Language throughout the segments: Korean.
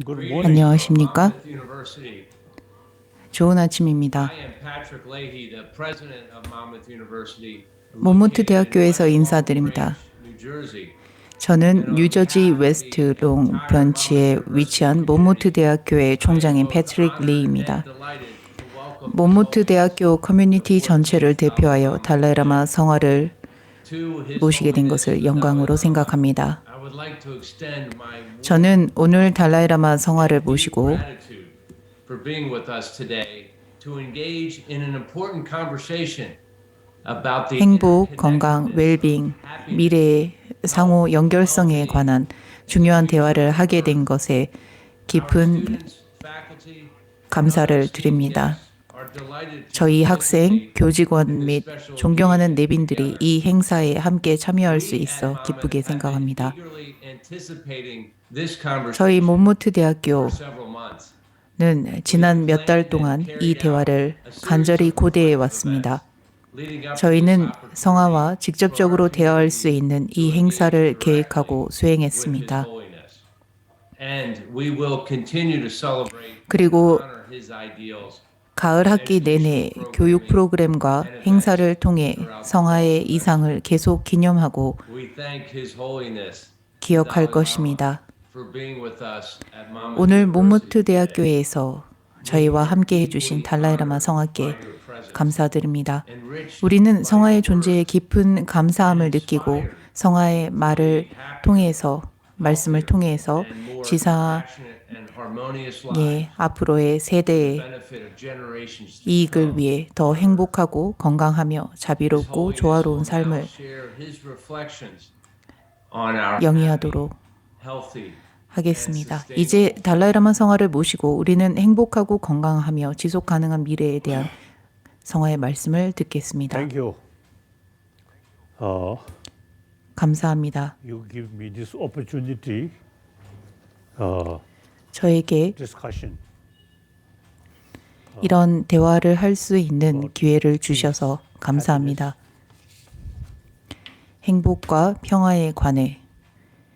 Good morning. 안녕하십니까? 좋은 아침입니다. 몬모트 대학교에서 인사드립니다. 저는 뉴저지 웨스트 롱 브런치에 위치한 몬모트 대학교의 총장인 패트릭 리입니다. 몬모트 대학교 커뮤니티 전체를 대표하여 달라이라마 성화를 모시게 된 것을 영광으로 생각합니다. 저는 오늘 달라이라마 성화를 모시고 행복, 건강, 웰빙, 미래의 상호 연결성에 관한 중요한 대화를 하게 된 것에 깊은 감사를 드립니다. 저희 학생, 교직원 및 존경하는 내빈들이 이 행사에 함께 참여할 수 있어 기쁘게 생각합니다. 저희 몬모트 대학교는 지난 몇 달 동안 이 대화를 간절히 고대해 왔습니다. 저희는 성화와 직접적으로 대화할 수 있는 이 행사를 계획하고 수행했습니다. 그리고 가을 학기 내내 교육 프로그램과 행사를 통해 성화의 이상을 계속 기념하고 기억할 것입니다. 오늘 몬모트 대학교에서 저희와 함께 해주신 달라이라마 성화께 감사드립니다. 우리는 성화의 존재에 깊은 감사함을 느끼고 성화의 말씀을 통해서 지상의 앞으로의 세대의 이익을 위해 더 행복하고 건강하며 자비롭고 조화로운 삶을 영위하도록 하겠습니다. 이제 달라이라마 성화를 모시고 우리는 행복하고 건강하며 지속 가능한 미래에 대한 성화의 말씀을 듣겠습니다. Thank you. 감사합니다. You give me this opportunity, 저에게 discussion. 이런 대화를 할 수 있는 기회를 주셔서 감사합니다. 행복과 평화에 관해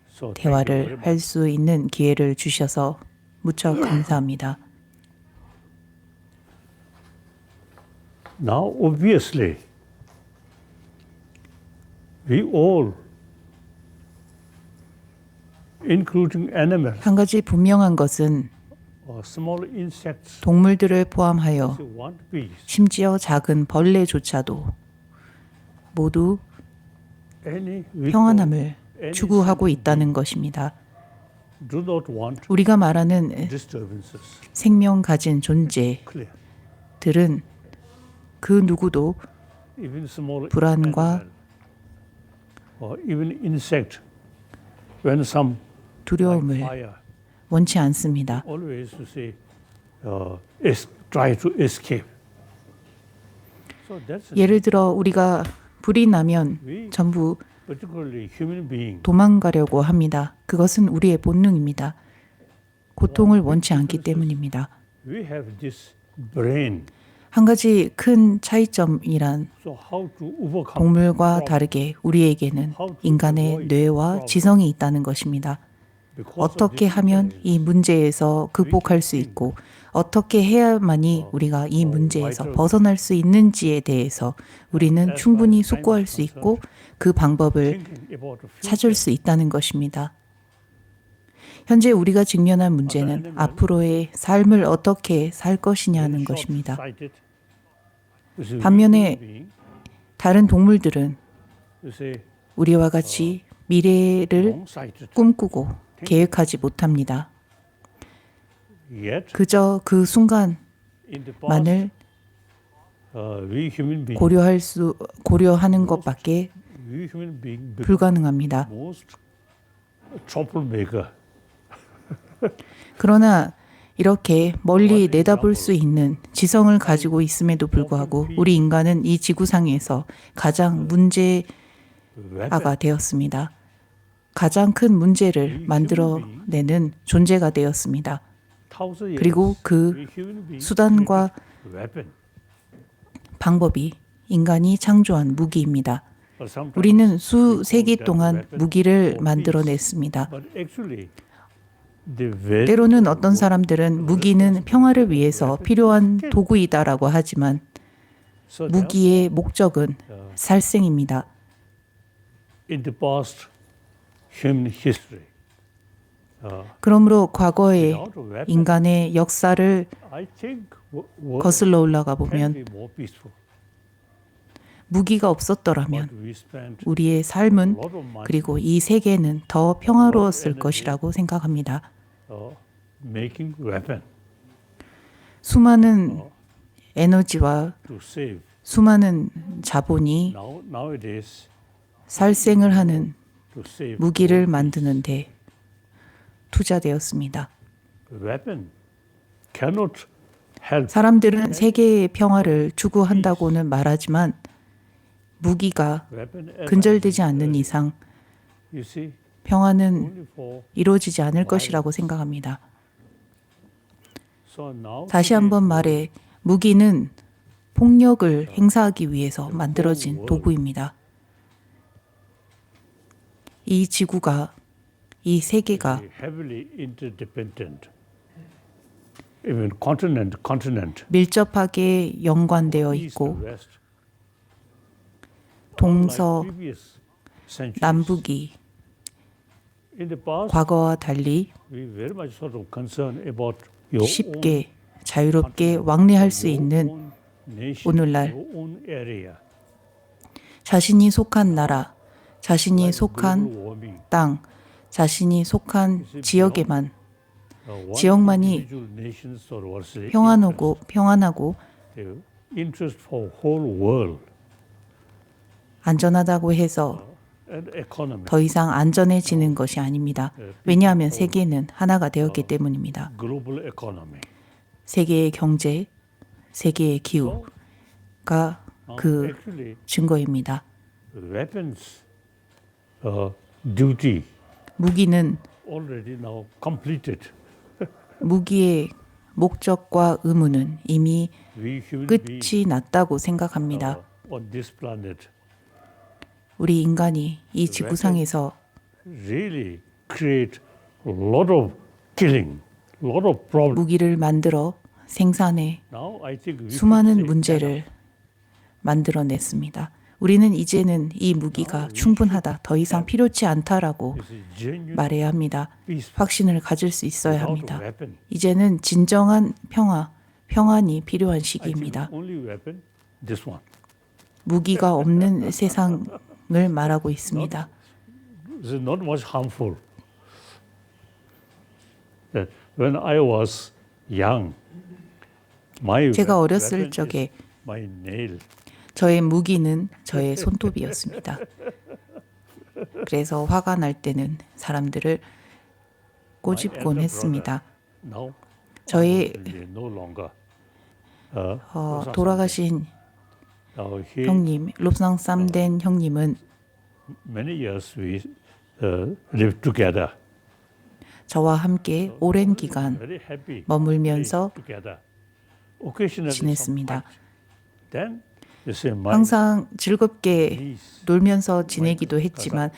So thank you very 대화를 much. 할 수 있는 기회를 주셔서 무척 감사합니다. Now, obviously, we all, including animals, 한 가지 분명한 것은 small insects, 동물들을 포함하여 want peace. 심지어 작은 벌레조차도 모두 Any we 평안함을 any 추구하고 있다는 것입니다. do not want 우리가 말하는 disturbances. 생명 가진 존재들은 Clear. 그 누구도 Even small 불안과 animal, or even insect, when some 두려움을 fire, 원치 않습니다. always to say, try to escape. So that's 예를 들어 우리가 불이 나면 we, 전부 particularly human beings, 도망가려고 합니다. 그것은 우리의 본능입니다. 고통을 원치 않기 때문입니다. we have this brain. 한 가지 큰 차이점이란 So how to overcome 동물과 다르게 우리에게는 인간의 뇌와 지성이 있다는 것입니다. because of 어떻게 this 하면 intelligence, 이 문제에서 극복할 수 있고 어떻게 해야만이 우리가 이 문제에서 벗어날 수 있는지에 대해서 우리는 충분히 숙고할 수 있고 그 방법을 thinking about the future. 찾을 수 있다는 것입니다. 현재 우리가 직면한 문제는 앞으로의 삶을 어떻게 살 것이냐는 것입니다. Short-sighted. You see, we 반면에 human beings, 다른 동물들은 you say, 우리와 같이 미래를 long-sighted. 꿈꾸고 계획하지 못합니다. Yet, 그저 그 순간만을 in the past, we human beings, 고려하는 것밖에 we human beings become 불가능합니다. most troublemaker. 그러나 이렇게 멀리 내다볼 수 있는 지성을 가지고 있음에도 불구하고 우리 인간은 이 지구상에서 가장 문제아가 Weapon. 되었습니다. 가장 큰 문제를 만들어내는 존재가 되었습니다. 그리고 그 수단과 방법이 인간이 창조한 무기입니다. 우리는 수세기 동안 무기를 만들어냈습니다. 때로는 어떤 사람들은 무기는 평화를 위해서 필요한 도구이다라고 하지만 무기의 목적은 살생입니다. In the past human history, 그러므로 과거의 without a weapon, 인간의 역사를 I think world 거슬러 올라가 can 보면 be more peaceful. 무기가 없었더라면 But we spent 우리의 a 삶은 lot of money 그리고 이 세계는 더 평화로웠을 것이라고 생각합니다. making weapon 수많은 에너지와 to save. 수많은 자본이 Nowadays, 살생을 하는 to save 무기를 만드는데 투자되었습니다. weapon cannot help. 사람들은 세계의 평화를 추구한다고는 말하지만 무기가 Weapon as 근절되지 않는 이상 you see, 평화는 only for 이루어지지 않을 것이라고 생각합니다. so now 다시 한번 말해 무기는 폭력을 행사하기 위해서 만들어진 도구입니다. 이 지구가 이 세계가 heavily interdependent. Even continent, 밀접하게 연관되어 east 있고 and west, 동서 like previous centuries. 남북이 In the past, 과거와 달리 we very much sort of concerned about your 쉽게 자유롭게 왕래할 수 있는 own nation, 오늘날 your own area. 자신이 속한 나라, 자신이 속한 Global warming. 땅, 자신이 속한 지역에만 One 지역만이 individual nations or what's the 평안하고 the interest for whole world 안전하다고 해서 and economy, 더 이상 안전해지는 것이 아닙니다. 왜냐하면 세계는 하나가 되었기 때문입니다. global economy. 세계의 경제, 세계의 기후가 그 Actually, 증거입니다. weapons duty 무기는 already now completed. 무기의 목적과 의무는 이미 We human beings 끝이 났다고 생각합니다. on this planet 우리 인간이 이 지구상에서 really create a lot of killing, a lot of problems. 무기를 만들어 생산해 Now I think we should 수많은 say 문제를 만들어냈습니다. 우리는 이제는 이 무기가 충분하다, 더 이상 필요치 않다라고 this is genuine 말해야 합니다. peace 확신을 가질 수 있어야 without a 합니다. weapon. 이제는 진정한 평안이 필요한 I think 시기입니다. the only weapon, this one. 무기가 없는 세상을 말하고 있습니다. This is not much harmful. When I was young, my 제가 weapon 어렸을 is 적에 my nail. 저의 무기는 저의 손톱이었습니다. 그래서 화가 날 때는 사람들을 꼬집곤 했습니다. Now, 저의 unfortunately, no longer. 돌아가신 Now he, 형님, 롭상 쌈된 형님은 many years we lived together. 저와 함께 오랜 기간 Very happy. 머물면서 together. Occasionally some 지냈습니다. fight. Then you say my 항상 즐겁게 niece, 놀면서 지내기도 했지만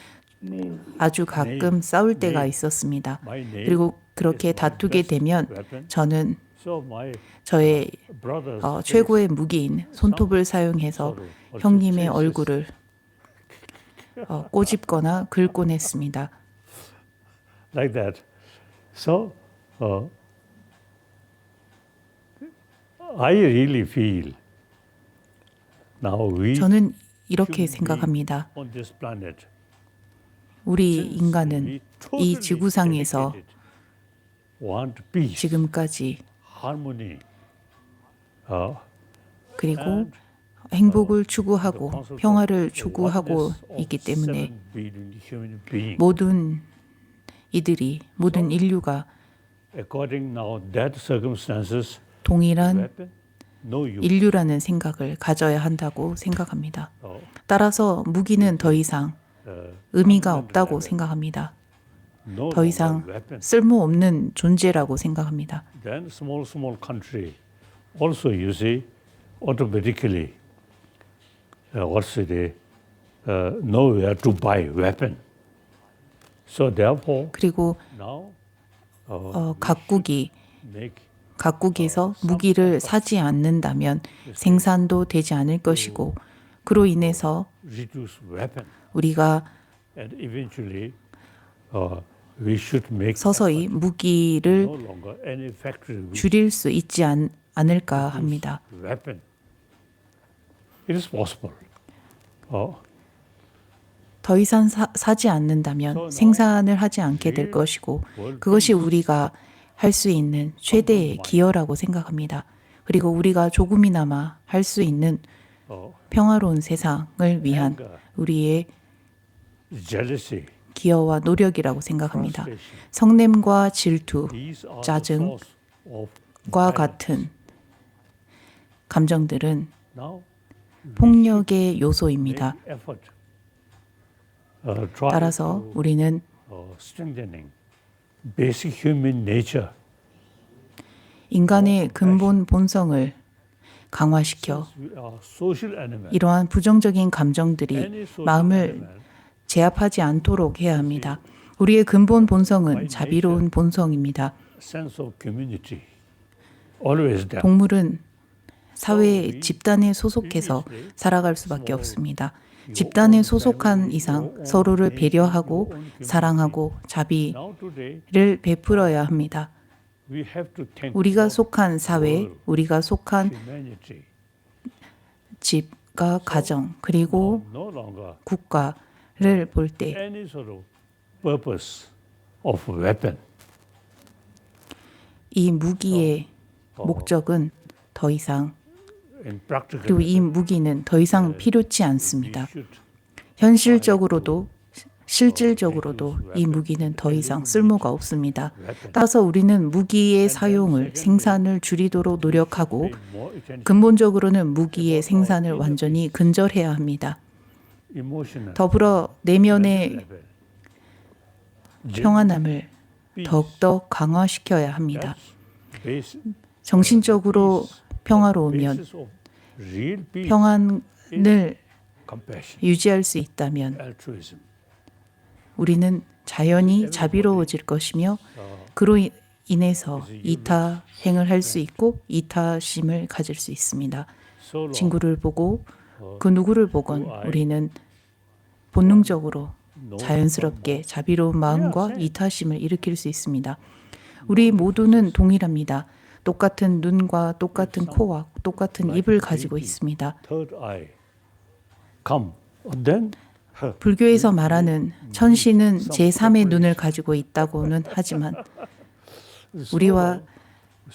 아주 가끔 싸울 때가 있었습니다. my nail 그리고 그렇게 is my 다투게 best 되면 weapon. 저는 So my 저의 brothers 최고의 무기인 손톱을 사용해서 형님의 얼굴을 꼬집거나 긁곤 했습니다. like that. So I really feel now we 저는 이렇게 human 생각합니다. on this planet. 우리 since 인간은 we 이 totally 지구상에서 dedicated, want peace, 지금까지 harmony, 그리고 and 행복을 the 추구하고 concept of 평화를 the 추구하고 oneness of 있기 때문에 7 billion human beings. 모든 인류가 According now that circumstances, 동일한 weapon, no use. 인류라는 생각을 가져야 한다고 생각합니다. Oh, 따라서 무기는 더 이상 의미가 없다고 생각합니다. no 더 longer 이상 weapon. 쓸모없는 존재라고 생각합니다. Then small country also you see automatically know where to buy weapon. So therefore 그리고 now 각국이 make 각국에서 무기를 사지 않는다면 생산도 되지 않을 것이고 그로 인해서 reduce weapon 우리가 and eventually we should make 서서히 무기를 no longer any factory which 줄일 수 있지 않을까 합니다. weapon. It is possible. 더 이상 사지 않는다면 생산을 하지 않게 될 것이고 그것이 우리가 할 수 있는 최대의 기여라고 생각합니다. 그리고 우리가 조금이나마 할 수 있는 평화로운 세상을 위한 우리의 jealousy, 기여와 노력이라고 생각합니다. frustration, 성냄과 질투, these are the 짜증, source of 과 violence. 같은 감정들은 Now 폭력의 요소입니다. make effort. Try 따라서 to, 우리는 strengthening basic human nature. 인간의 근본 본성을 강화시켜 We are social animals. 이러한 부정적인 감정들이 Any social 마음을 animal 제압하지 않도록 해야 합니다. 우리의 근본 본성은 자비로운 본성입니다. sense of community always there. 동물은 사회 집단에 소속해서 살아갈 수밖에 없습니다. 집단에 소속한 이상 서로를 배려하고 사랑하고 자비를 Now today 베풀어야 합니다. we have to think 우리가 about 속한 사회, 우리가 속한 humanity. 집과 가정, 그리고 No longer 국가를 볼 때 any sort of purpose of weapon. 이 무기의 목적은 더 이상 In practical, 그리고 이 무기는 더 이상 필요치 we 않습니다. should 현실적으로도 실질적으로도 이 무기는 더 이상 쓸모가 없습니다. 따라서 우리는 무기의 사용을 생산을 줄이도록 노력하고 pay more attention 근본적으로는 무기의 생산을 완전히 근절해야 합니다. emotional 더불어 내면의 level. 평안함을 Peace. 더욱더 강화시켜야 합니다. That's base, 정신적으로 평화로우면 basis of real peace, 평안을 compassion, 유지할 수 있다면 altruism. 우리는 자연히 자비로워질 것이며 그로 인해서 이타 행을 할 수 있고 이타심을 가질 수 있습니다. So long 친구를 보고 그 누구를 보건 우리는 본능적으로 자연스럽게 자비로운 마음과 이타심을 일으킬 수 있습니다. 우리 모두는 동일합니다. 똑같은 눈과 똑같은 코와 똑같은 입을 가지고 있습니다. third eye come, then 불교에서 말하는 천신은 제3의 눈을 가지고 있다고는 하지만 우리와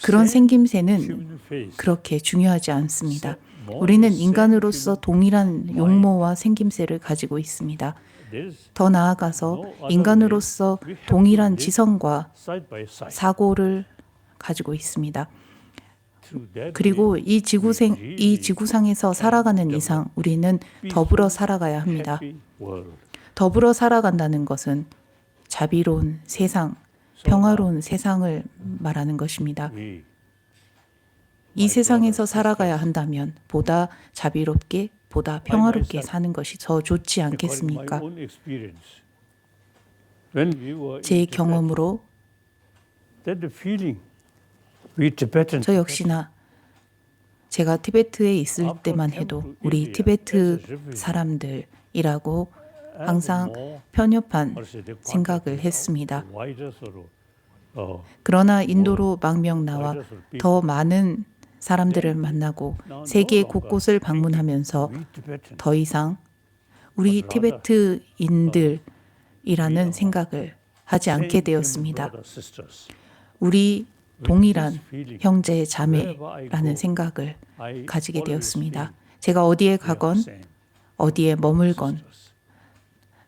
그런 생김새는 human face. 그렇게 중요하지 않습니다. 우리는 인간으로서 동일한 용모와 생김새를 가지고 있습니다. There is 더 나아가서 인간으로서 동일한 지성과 side by side. 사고를 가지고 있습니다. Through that 그리고 이 지구상에서 살아가는 이상 우리는 더불어 살아가야 합니다. happy world. 더불어 살아간다는 것은 자비로운 세상, 평화로운 세상을 말하는 것입니다. We 이 세상에서 살아가야 한다면 보다 자비롭게, 보다 평화롭게 사는 것이 더 좋지 according to 않겠습니까? my own experience, when we were in 제 Tibet, 경험으로 that the feeling we Tibetans 저 역시나 제가 티베트에 있을 때만 해도 우리 티베트 사람들이라고 항상 편협한 생각을 했습니다. wider sort of 그러나 인도로 망명 나와 wider sort of people. 더 많은 사람들을 만나고 세계 곳곳을 방문하면서 We Tibetans 더 이상 우리 티베트인들이라는 생각을 하지 않게 되었습니다. brothers, sisters. 우리 동일한 feeling, 형제 자매라는 생각을 I 가지게 always 되었습니다. feel 제가 어디에 we are 가건 same 어디에 머물건 sisters.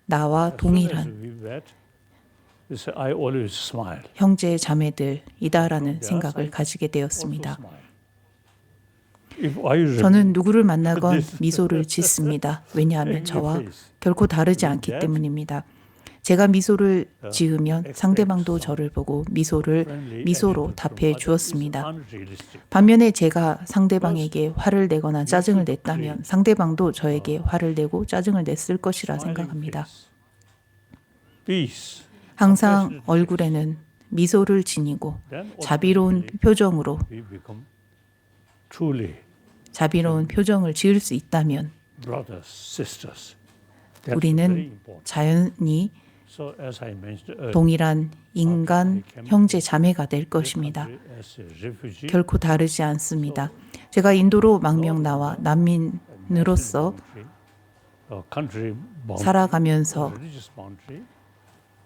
나와 As soon as 동일한 we met, I always smile. 형제 자매들이다라는 생각을 가지게 되었습니다. If I 저는 누구를 만나건 미소를 짓습니다. 왜냐하면 in your 저와 face, 결코 다르지 않기 때문입니다. 제가 미소를 지으면 상대방도 저를 보고 friendly 미소로 attitude 답해 from others 주었습니다. is unrealistic. 반면에 제가 상대방에게 화를 내거나 짜증을 냈다면 상대방도 저에게 화를 내고 짜증을 냈을 것이라 Smiling 생각합니다. face. Peace. 항상 얼굴에는 미소를 지니고 then 자비로운 automatically 표정으로 we become truly 자비로운 표정을 지을 수 있다면 brothers, sisters. That's very 우리는 important. 자연히 So as I mentioned earlier, 동일한 인간, 형제, 자매가 될 것입니다. as a refugee, 결코 다르지 않습니다. 제가 인도로 망명 나와 난민으로서 country boundary, 살아가면서 religious boundary,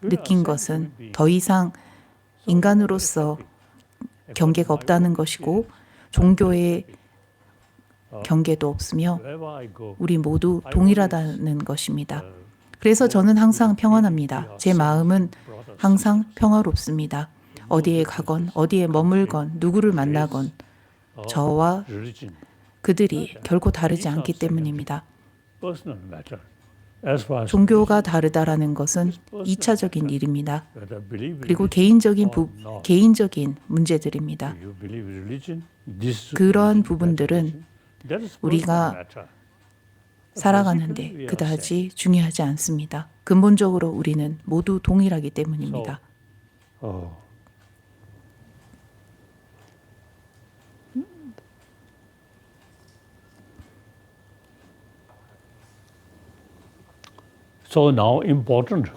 느낀 것은 더 이상 인간으로서 경계가 없다는 것이고 종교의 경계도 없으며 wherever I go, 우리 모두 동일하다는 것입니다. 그래서 저는 항상 평안합니다. 제 마음은 항상 평화롭습니다. 어디에 가건 어디에 머물건 누구를 만나건 저와 religion, 그들이 결코 다르지 않기 때문입니다. personal matter. As far as 종교가 다르다라는 것은 2차적인 일입니다. whether believe in 그리고 it, 개인적인 문제들입니다. you believe in religion, this 그러한 religion, 부분들은 that religion, that is 우리가 personal matter. 살아가는데 그다지 중요하지 않습니다. 근본적으로 우리는 모두 동일하기 때문입니다. So now important,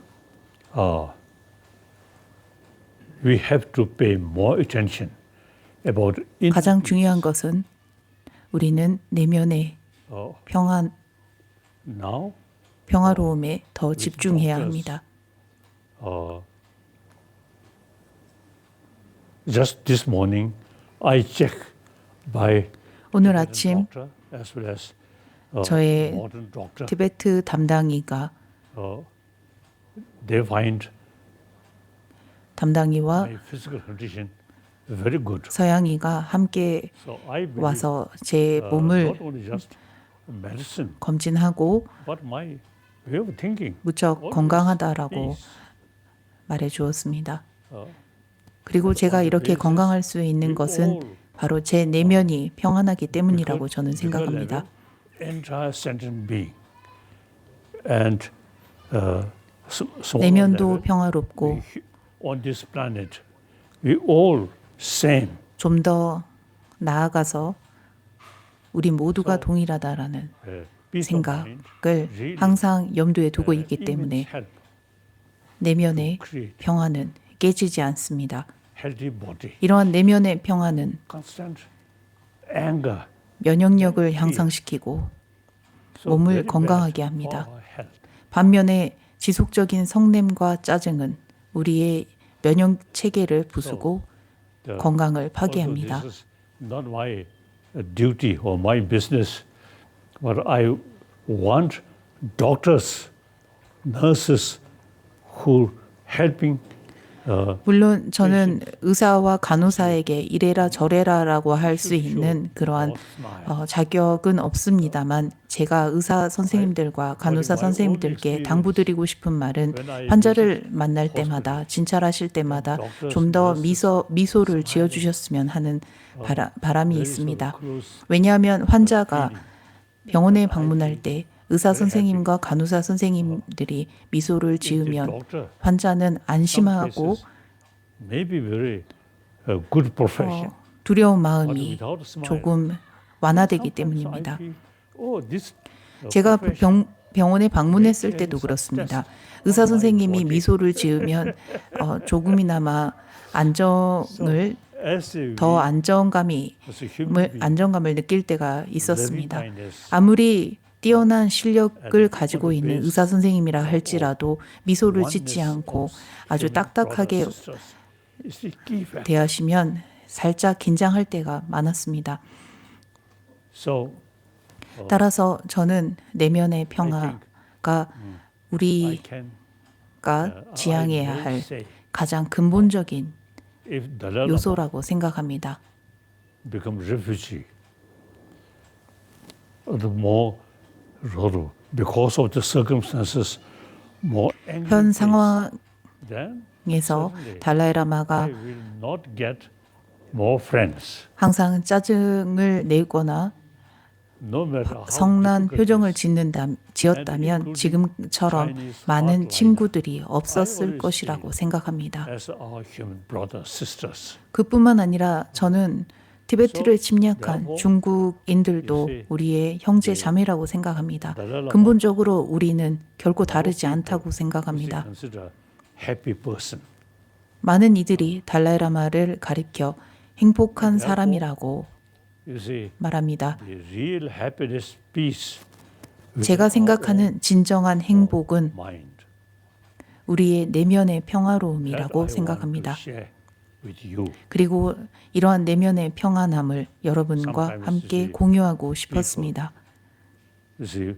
we have to pay more attention about 가장 중요한 것은 우리는 내면의 평안, now. 평화로움에 더 집중해야 합니다. Just this morning, I checked by 오늘 아침 doctor as well as 저의 modern doctor. 티베트 담당이가 They find 담당이와 my physical condition very good. 서양이가 함께 So I believe 와서 제 몸을 not only just medicine, 검진하고 but my way of thinking. 무척 건강하다라고 Peace. 말해 주었습니다. 그리고 제가 이렇게 건강할 수 있는 것은 바로 제 내면이 평안하기 때문이라고 저는 생각합니다. Entire sentient being and 내면도 평화롭고 on this planet, we all same. 좀 더 나아가서 우리 모두가 동일하다라는 Peace of mind, 생각을 really, 항상 염두에 두고 있기 even 때문에 help 내면의 create 평화는 깨지지 않습니다. healthy body. 이러한 내면의 평화는 Constant anger, 면역력을 향상시키고 so 몸을 very 건강하게 bad 합니다. for our health. 반면에 지속적인 성냄과 짜증은 우리의 면역 체계를 부수고 The- 건강을 although 파괴합니다. This is not my duty or my business, but I want doctors, nurses who helping. 물론 저는 의사와 간호사에게 이래라 저래라라고 할 수 있는 그러한 자격은 없습니다만 제가 의사 선생님들과 간호사 선생님들께 당부드리고 싶은 말은 환자를 만날 때마다 진찰하실 때마다 좀 더 미소를 지어주셨으면 하는 바람이 있습니다. 왜냐하면 환자가 병원에 방문할 때 의사 선생님과 간호사 선생님들이 미소를 지으면 환자는 안심하고 Maybe very good profession. 두려운 But 마음이 without a smile, 조금 완화되기 sometimes I 때문입니다. feel, oh, this 제가 profession 병원에 방문했을 때도 그렇습니다. 의사 선생님이 미소를 지으면 조금이나마 안정을 as a 더 안정감을 human being, 느낄 때가 있었습니다. loving-kindness, 아무리 뛰어난 실력을 가지고 있는 의사 선생님이라 할지라도 미소를 짓지 않고 아주 딱딱하게 is the key factor. 대하시면 살짝 긴장할 때가 많았습니다. So 따라서 저는 내면의 평화가 I 우리가 can 지향해야 I 할 may say, 가장 근본적인 if Dalai Lama 요소라고 생각합니다. become refugee, the more because of the circumstances, more angry 현 face, 상황에서 then certainly 달라이라마가 I will not get more friends. 항상 짜증을 내거나 no matter how 성난 difficult 표정을 it 지었다면 지금처럼 많은 친구들이 없었을 것이라고 생각합니다. is, as our human brothers, sisters. 그뿐만 아니라 저는 티베트를 침략한 therefore, 중국인들도 you see, 우리의 형제 자매라고 생각합니다. Dalai Lama 근본적으로 우리는 결코 다르지 people 않다고 is 생각합니다. considered happy person. 많은 이들이 달라이라마를 가리켜 행복한 therefore, 사람이라고 You see, 말합니다. the real happiness, peace, 제가 생각하는 진정한 행복은 mind. 우리의 내면의 That I 평화로움이라고 want to 생각합니다. share with you. 그리고 이러한 내면의 평안함을 여러분과 Sometimes 함께 you see 공유하고 싶었습니다. You see,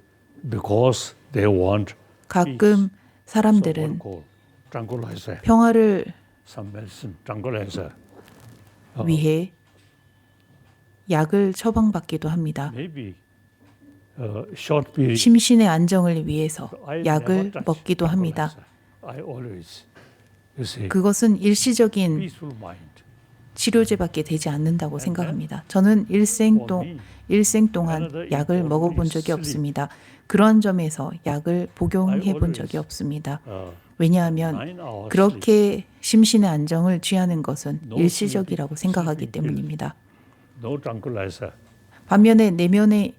because they want 가끔 peace. So 사람들은 one call tranquilizer, 평화를 some medicine, tranquilizer. 위해 약을 처방받기도 합니다. Maybe short period. 심신의 안정을 위해서 I 약을 never touch 먹기도 합니다. tranquilizer. I always, you see, 그것은 일시적인 peaceful mind. 치료제밖에 되지 않는다고 생각합니다. 저는 일생 동안 약을 먹어본 적이 없습니다. 그런 점에서 약을 복용해 본 적이 없습니다. 왜냐하면 9 hours 그렇게 심신의 안정을 취하는 것은 일시적이라고 생각하기 때문입니다. no tranquilizer. 반면에 내면의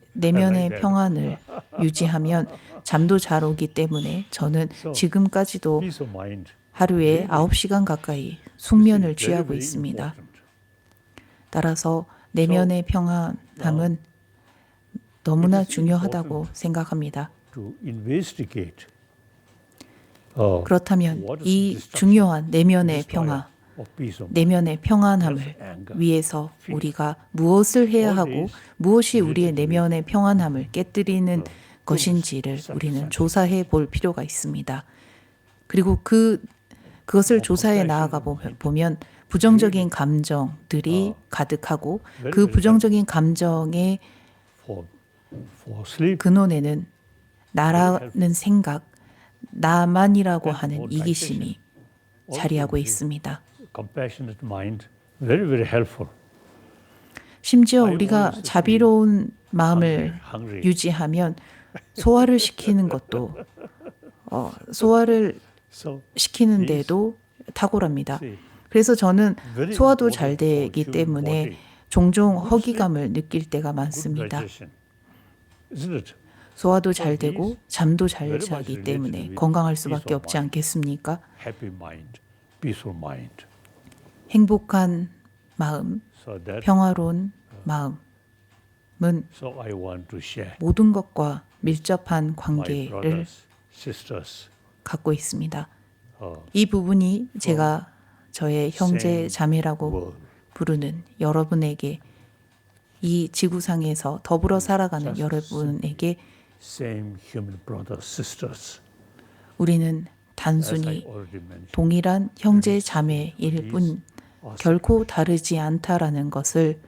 평안을 유지하면 잠도 잘 오기 때문에 저는 지금까지도 Peace of mind. 하루에 9시간 가까이 숙면을 Very, 취하고 very 있습니다. important. 따라서 내면의 평안함은 너무나 중요하다고 생각합니다. To investigate 그렇다면 what is 이 destruction, 중요한 내면의 destroyer 평화, of peace of mind. 내면의 평안함을 anger, 위해서 우리가 무엇을 해야 하고 these 무엇이 우리의 related 내면의 평안함을 깨뜨리는 것인지를 우리는 조사해 볼 필요가 있습니다. 그리고 그것을 조사해 나아가 보면 부정적인 감정들이 가득하고 그 부정적인 감정의 for sleep, 근원에는 나라는 생각, 나만이라고 하는 이기심이 자리하고 있습니다. compassionate mind, very, very helpful. 심지어 우리가 자비로운 마음을 hungry. 유지하면 소화를 시키는 것도 소화를 So 시키는데도 탁월합니다. see, 그래서 저는 very 소화도 important 잘 for 되기 human 때문에 body. 종종 허기감을 느낄 때가 Good 많습니다. digestion, isn't it? 소화도 잘 되고 잠도 잘 very much 자기 related 때문에 with 건강할 peace 수밖에 of 없지 mind. 않겠습니까? Happy mind, peaceful mind. 행복한 마음, So that, 평화로운 마음은 so I want to share 모든 것과 밀접한 my 관계를 brothers, sisters. 갖고 있습니다. uh, 이 부분이 제가 저의 형제 same 자매라고 world. 부르는 여러분에게 이 지구상에서 더불어 살아가는 just 여러분에게 Same human brothers, sisters. 우리는 As I 단순히 already mentioned. 동일한 형제 자매일 뿐 결코 다르지 않다라는 것을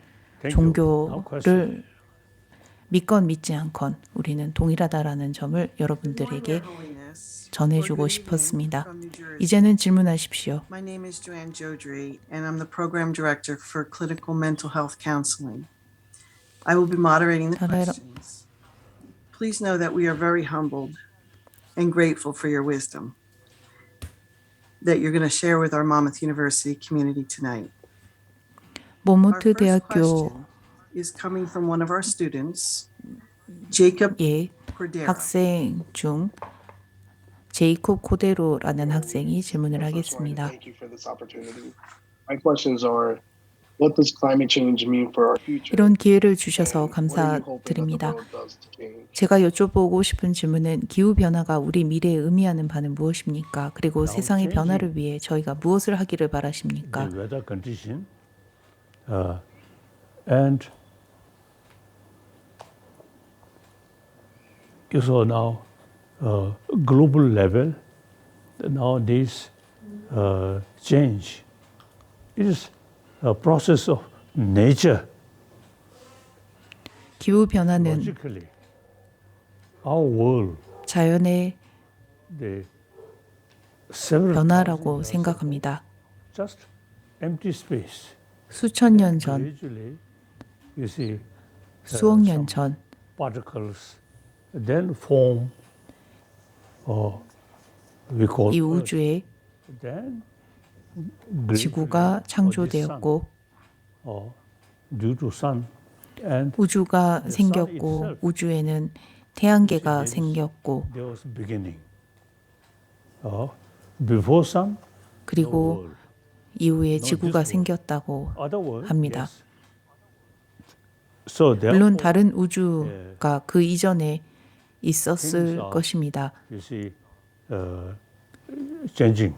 Thank you. Now question. 종교를 믿건 믿지 않건 우리는 동일하다라는 점을 여러분들에게 전해주고 싶었습니다. 이제는 질문하십시오. My name is Joanne Jodry, and I'm the program director for clinical mental health counseling. I will be moderating the Dalai Lama. questions. Please know that we are very humbled and grateful for your wisdom that you're going to share with our Monmouth University community tonight. Our 모모트 first 대학교 question is coming from one of our students, Jacob 의 Cordero. 학생 중 제이콥 코데로라는 학생이 질문을 First, 하겠습니다. Thank you for this opportunity. My questions are, what does climate change mean for our future? 이런 기회를 주셔서 And what are you hoping that the 감사드립니다. road does to change? 제가 여쭤보고 싶은 질문은 기후 변화가 우리 미래에 의미하는 바는 무엇입니까? 그리고 세상의 변화를 위해 저희가 무엇을 하기를 바라십니까? The weather condition and so now global level nowadays change. It is a process of nature. 기후 변화는 Logically, our world, 자연의 the several 변화라고 thousands years 생각합니다. just empty space. 수천 년 전, Gradually, you see, 수억 년 전 particles then form we call 이 Earth. 우주에 Then 지구가 창조되었고 due to sun and 우주가 The sun 생겼고 itself. 우주에는 태양계가 There is- 생겼고 there was beginning. Before sun, no 그리고 world. 이후에 No, 지구가 this 생겼다고 Other world, 합니다. yes. So 물론 therefore, 다른 우주가 그 이전에 있었을 Things are- 것입니다. you see, changing.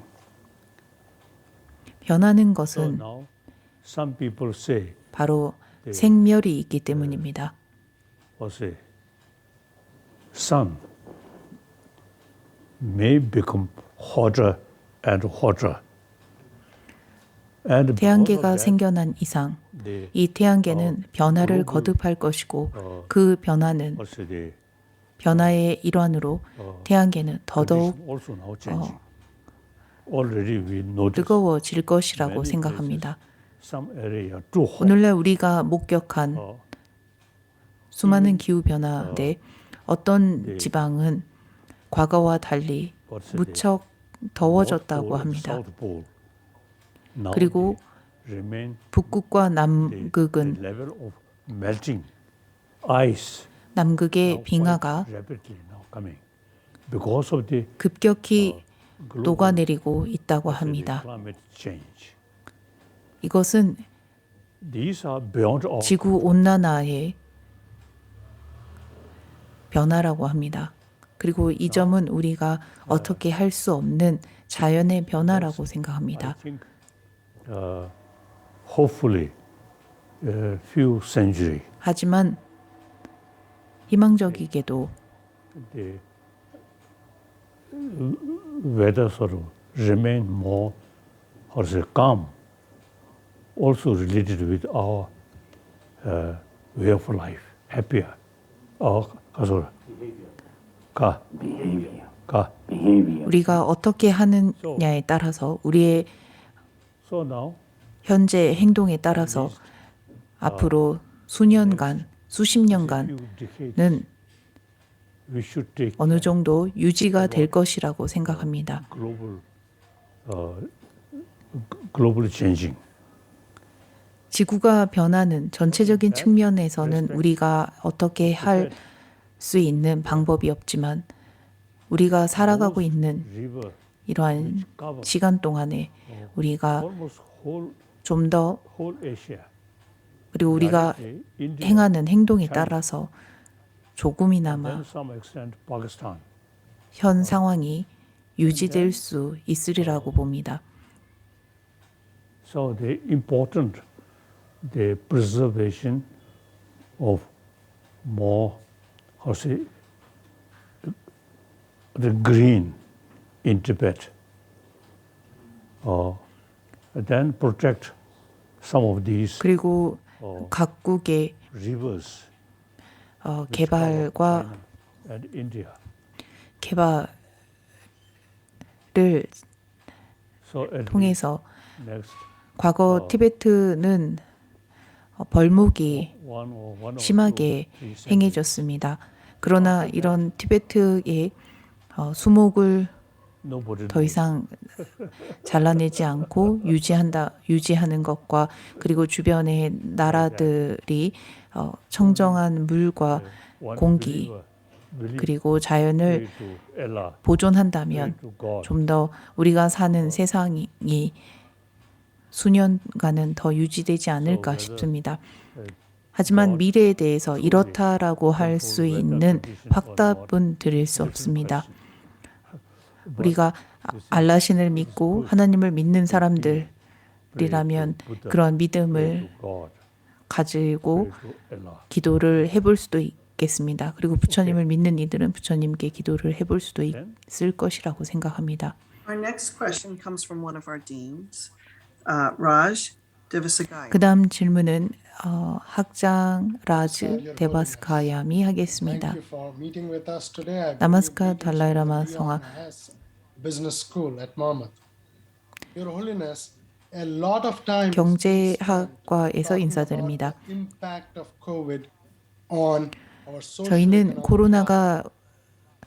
변하는 So 것은 now, some people say, 바로 네. 생멸이 있기 때문입니다. or say, sun may become hotter and hotter. And because of 태양계가 that, 생겨난 이상 the 이 태양계는 변화를 글로벌, 거듭할 것이고 어, 그 변화는 also the 변화의 일환으로 태양계는 더더욱 condition also now changing. Already we notice 뜨거워질 것이라고 many 생각합니다. some area too hot. 오늘날 우리가 목격한 어, 수많은 기후 변화인데 어떤 네. 지방은 과거와 달리 what's the 무척 North 더워졌다고 Pole and 합니다. South Pole. Now 그리고 they remain 북극과 the 남극은 level of melting ice 남극의 now 빙하가 quite rapidly now coming because of the 급격히 global 녹아내리고 있다고 what's the 합니다. climate change. 이것은 These are beyond our 지구 온난화의 변화라고 합니다. 그리고 이 점은 우리가 어떻게 할 수 없는 자연의 변화라고 I 생각합니다. think hopefully few century 하지만 희망적이게도 the weather sort of remain more or say calm, also related with our way of life, happier. 가. 우리가 어떻게 하느냐에 따라서 우리의 So now 현재 행동에 따라서 앞으로 수년간, 수십 년간은 few decades we should take 어느 정도 유지가 될 것이라고 생각합니다. global changing. 지구가 변하는 전체적인 측면에서는 우리가 어떻게 할 수 있는 방법이 없지만 우리가 살아가고 있는 River 이러한 cover 시간 동안에 우리가 almost whole 좀 더 Asia. 그리고 우리가 India, 행하는 행동에 따라서 then 조금이나마 some extent Pakistan. 현 상황이 유지될 수 있으리라고 봅니다. So the important the preservation of more how say the green in Tibet. Then protect some of these 그리고 각국의 rivers. 개발과 China and India. 개발을 So at 통해서 the next 과거 티베트는 벌목이 one or 심하게 two, three centuries, 행해졌습니다. 그러나 이런 티베트의 수목을 nobody 더 knows. 이상 잘라내지 않고 유지하는 것과 그리고 주변의 나라들이 청정한 물과 One 공기 believer believe 그리고 자연을 pray to Allah, 보존한다면 pray to God. 좀 더 우리가 사는 세상이 수년간은 더 유지되지 않을까 싶습니다. 하지만 미래에 대해서 이렇다라고 할 수 있는 확답은 드릴 수 없습니다. 우리가 알라신을 믿고 하나님을 믿는 사람들이라면 그런 믿음을 가지고 기도를 해볼 수도 있겠습니다. 그리고 부처님을 믿는 이들은 부처님께 기도를 해볼 수도 있을 것이라고 생각합니다. Our next question comes from one of our deans, Raj Devasagaya. 그 다음 질문은 학장 라즈 데바스카야미 하겠습니다. Thank you for meeting with us today. I bring you 나마스카 greetings from 달라이라마 the 성하. Leon Business School at Monmouth. Your Holiness, a lot of time 경제학과에서 인사드립니다. impact of COVID on our social 저희는 economic 코로나가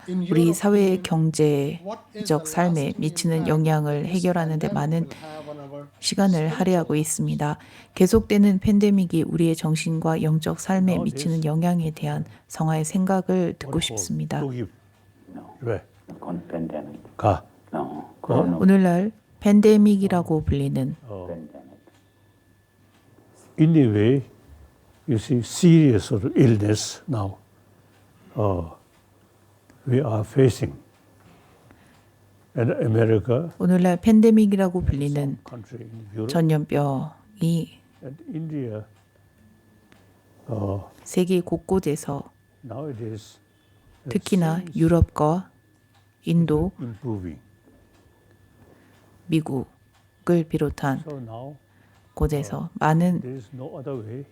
in 우리 your 사회 opinion, 경제적 what is the 삶에 lasting 미치는 impact 영향을 this 해결하는 데 pandemic 많은 will have on our 시간을 spiritual 할애하고 lives? 있습니다. 계속되는 팬데믹이 우리의 정신과 영적 삶에 미치는 영향에 대한 성화의 생각을 듣고 싶습니다. 왜? con pandemic. 가. No, corona 오늘날 팬데믹이라고 불리는 pandemic. In a way, you see, serious sort of illness now we are facing. And America, 오늘날 팬데믹이라고 불리는 country in Europe, 전염병이 and India, 세계 곳곳에서 nowadays 특히나 유럽과 인도, improving. 미국을 비롯한 So now 곳에서 많은 there is no other way.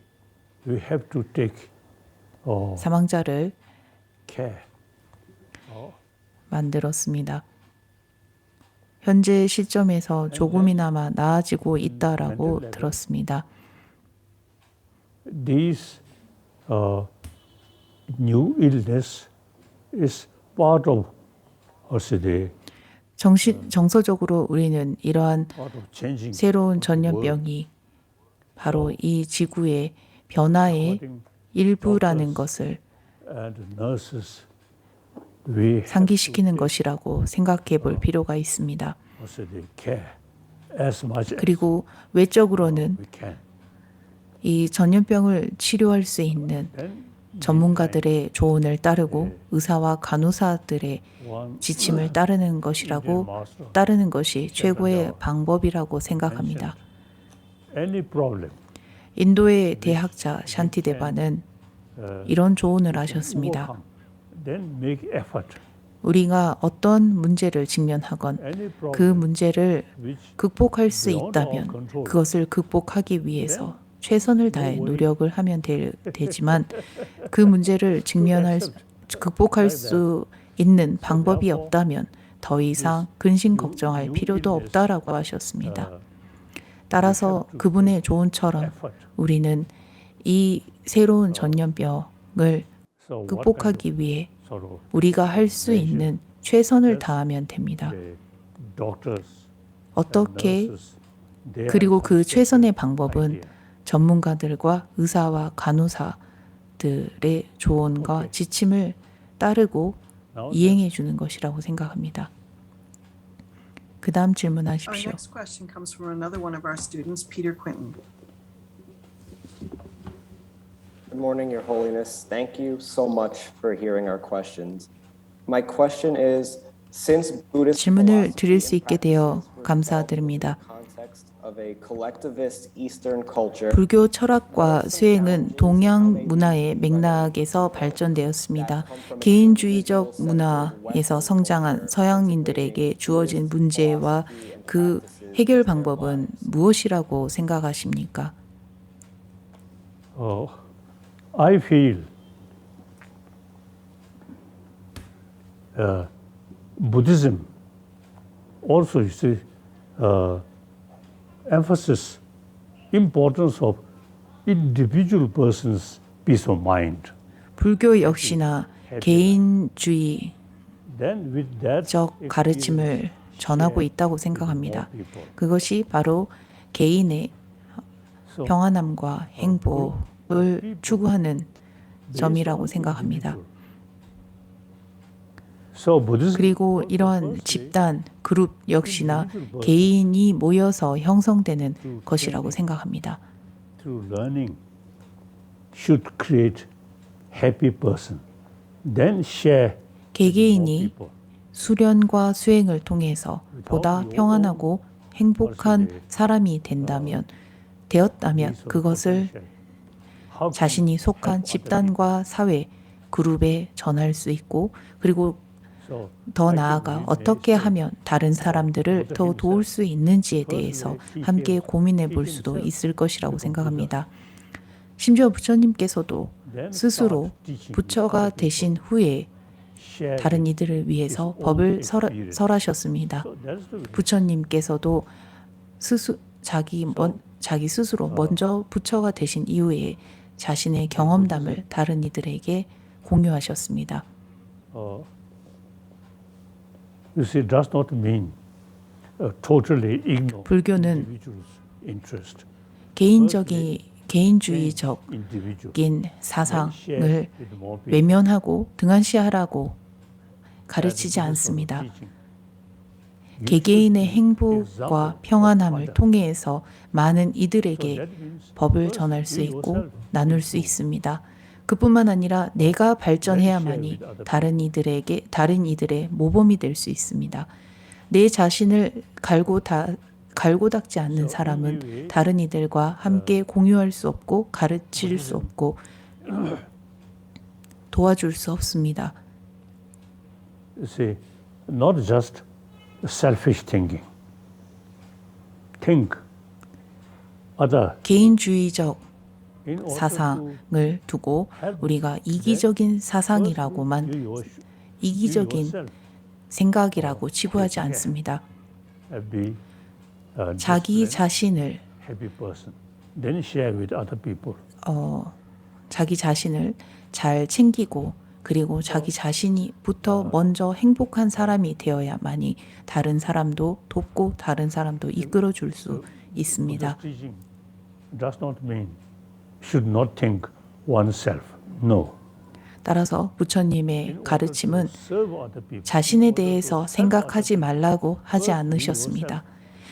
We have to take 사망자를 care. 만들었습니다. 현재 시점에서 조금이나마 나아지고 있다라고 들었습니다. These new illness is part of also the 정서적으로 우리는 이러한 part of changing 새로운 전염병이 바로 이 지구의 변화의 일부라는 것을 and nurses. We have 상기시키는 것이라고 생각해 볼 필요가 있습니다. also the care as much as 그리고 외적으로는 we can. 이 전염병을 치료할 수 있는 Then 전문가들의 조언을 따르고 의사와 간호사들의 one 지침을 따르는 것이라고 master, 따르는 것이 최고의 방법이라고 생각합니다. any problem 인도의 대학자 샨티데바는 이런 조언을 하셨습니다. overcome, then make effort. 우리가 어떤 문제를 직면하건 Any 그 problem 문제를 which 극복할 수 있다면 그것을 극복하기 위해서 최선을 다해 노력을 하면 되지만 그 문제를 극복할 수 있는 방법이 없다면 더 이상 근심 걱정할 필요도 없다라고 하셨습니다. 따라서 그분의 조언처럼 effort. 우리는 이 새로운 전염병을 So what 극복하기 위해 sort of 우리가 할 수 있는 최선을 다하면 됩니다. the doctors, 어떻게 nurses, they 그리고 have 그 some 최선의 방법은 idea. 전문가들과 의사와 간호사들의 조언과 지침을 따르고 Now 이행해 주는 것이라고 생각합니다. 그 다음 Our 질문하십시오. next question comes from another one of our students, Peter Quinton. Good morning, Your Holiness. Thank you so much for hearing our questions. My question is, since Buddhist 질문을 드릴 수 philosophy 있게 and 되어 practices were 감사드립니다. developed in the context of a collectivist Eastern culture, 불교 철학과 수행은 동양 문화의 맥락에서 발전되었습니다. 개인주의적 문화에서 성장한 서양인들에게 주어진 문제와 그 해결 방법은 무엇이라고 생각하십니까? I feel Buddhism also is the emphasis importance of individual person's peace of mind. 불교 역시나 개인주의적 Then with that 가르침을 전하고 있다고 생각합니다. 그것이 바로 개인의 평안함과 행복을 추구하는 점이라고 생각합니다. So Buddhism 그리고 이러한 집단, 그룹 역시나 개인이 모여서 형성되는 것이라고 생각합니다. through learning should create happy person. Then share 개개인이 수련과 수행을 통해서 보다 평안하고 행복한 사람이 되었다면 그것을 자신이 속한 집단과 사회, 그룹에 전할 수 있고 그리고 더 나아가 어떻게 하면 다른 사람들을 더 도울 수 있는지에 대해서 함께 고민해 볼 수도 있을 것이라고 생각합니다. 심지어 부처님께서도 스스로 부처가 되신 후에 다른 이들을 위해서 법을 설하셨습니다. 부처님께서도 자기 스스로 먼저 부처가 되신 이후에 자신의 경험담을 다른 이들에게 공유하셨습니다. You see, does not mean totally ignore 불교는 individual's interest. 개인주의적인 Individual. 사상을 외면하고 등한시하라고 가르치지 않습니다. 개개인의 행복과 평안함을 통해서 많은 이들에게 법을 전할 수 있고 나눌 수 있습니다. 그뿐만 아니라 내가 발전해야만이 다른 이들의 모범이 될 수 있습니다. 내 자신을 갈고 닦지 않는 사람은 다른 이들과 함께 공유할 수 없고 가르칠 수 없고 도와줄 수 없습니다. You see, not just selfish thinking. Think other. 개인주의적 In order to 사상을 두고 우리가 이기적인 사상이라고만 이기적인 생각이라고 치부하지 않습니다. be 자기 자신을 happy person. Then share with other people. 자기 자신을 잘 챙기고 그리고 자기 자신이부터 먼저 행복한 사람이 되어야만이 다른 사람도 돕고 다른 사람도 이끌어 줄 수 있습니다. Buddha's teaching does not mean should not think oneself. No. 따라서 부처님의 가르침은 Serve other people. 자신에 대해서 생각하지 말라고 하지 않으셨습니다.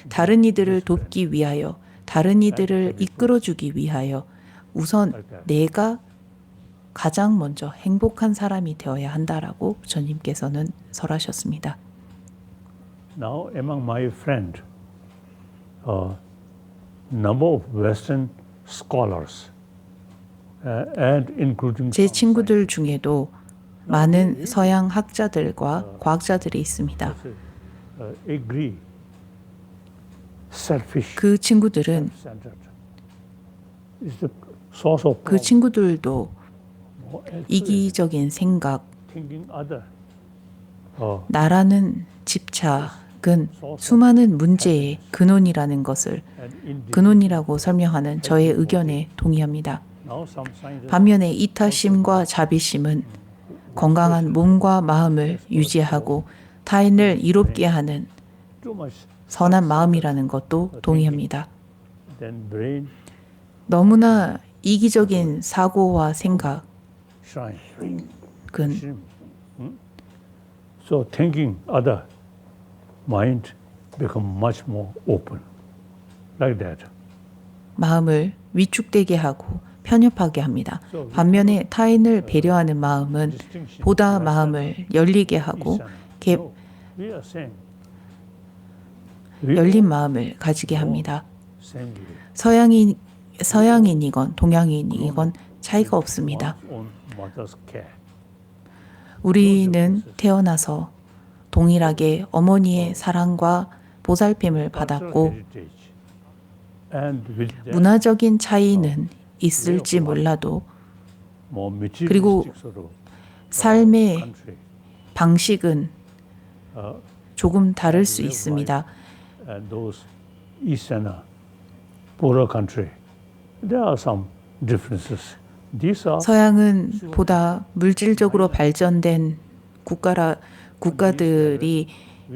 다른 이들을 돕기 위하여, 다른 이들을 이끌어주기 위하여 우선 내가 가장 먼저 행복한 사람이 되어야 한다라고 부처님께서는 설하셨습니다. Now, among my friend, number of Western scholars, and including 제 친구들 중에도 많은 서양 학자들과 과학자들이 있습니다. agree, selfish, 그 친구들은 self-centered is the source of 그 problem. 친구들도 이기적인 생각, Thinking other. 나라는 집착은 수많은 문제의 근원이라는 것을 근원이라고 설명하는 저의 의견에 동의합니다. Now some scientists 반면에 이타심과 자비심은 건강한 몸과 마음을 유지하고 타인을 이롭게 하는 too much 선한 마음이라는 것도 동의합니다. then brain 너무나 이기적인 사고와 생각은 shine. So thinking other mind become much more open like that. 마음을 위축되게 하고 편협하게 합니다. 반면에 타인을 배려하는 마음은 보다 마음을 열리게 하고 No, we are saying 열린 마음을 가지게 합니다. same way. 서양인이건 동양인이건 차이가 없습니다. One's own mother's care. 우리는 태어나서 동일하게 어머니의 사랑과 보살핌을 받았고 Heritage. And with that, 문화적인 차이는 있을지 몰라도 more 그리고 materialistic sort of 삶의 country. 방식은 조금 다를 수 있습니다. And those eastern poorer country, there are some differences. These are 서양은 보다 물질적으로 발전된 국가들이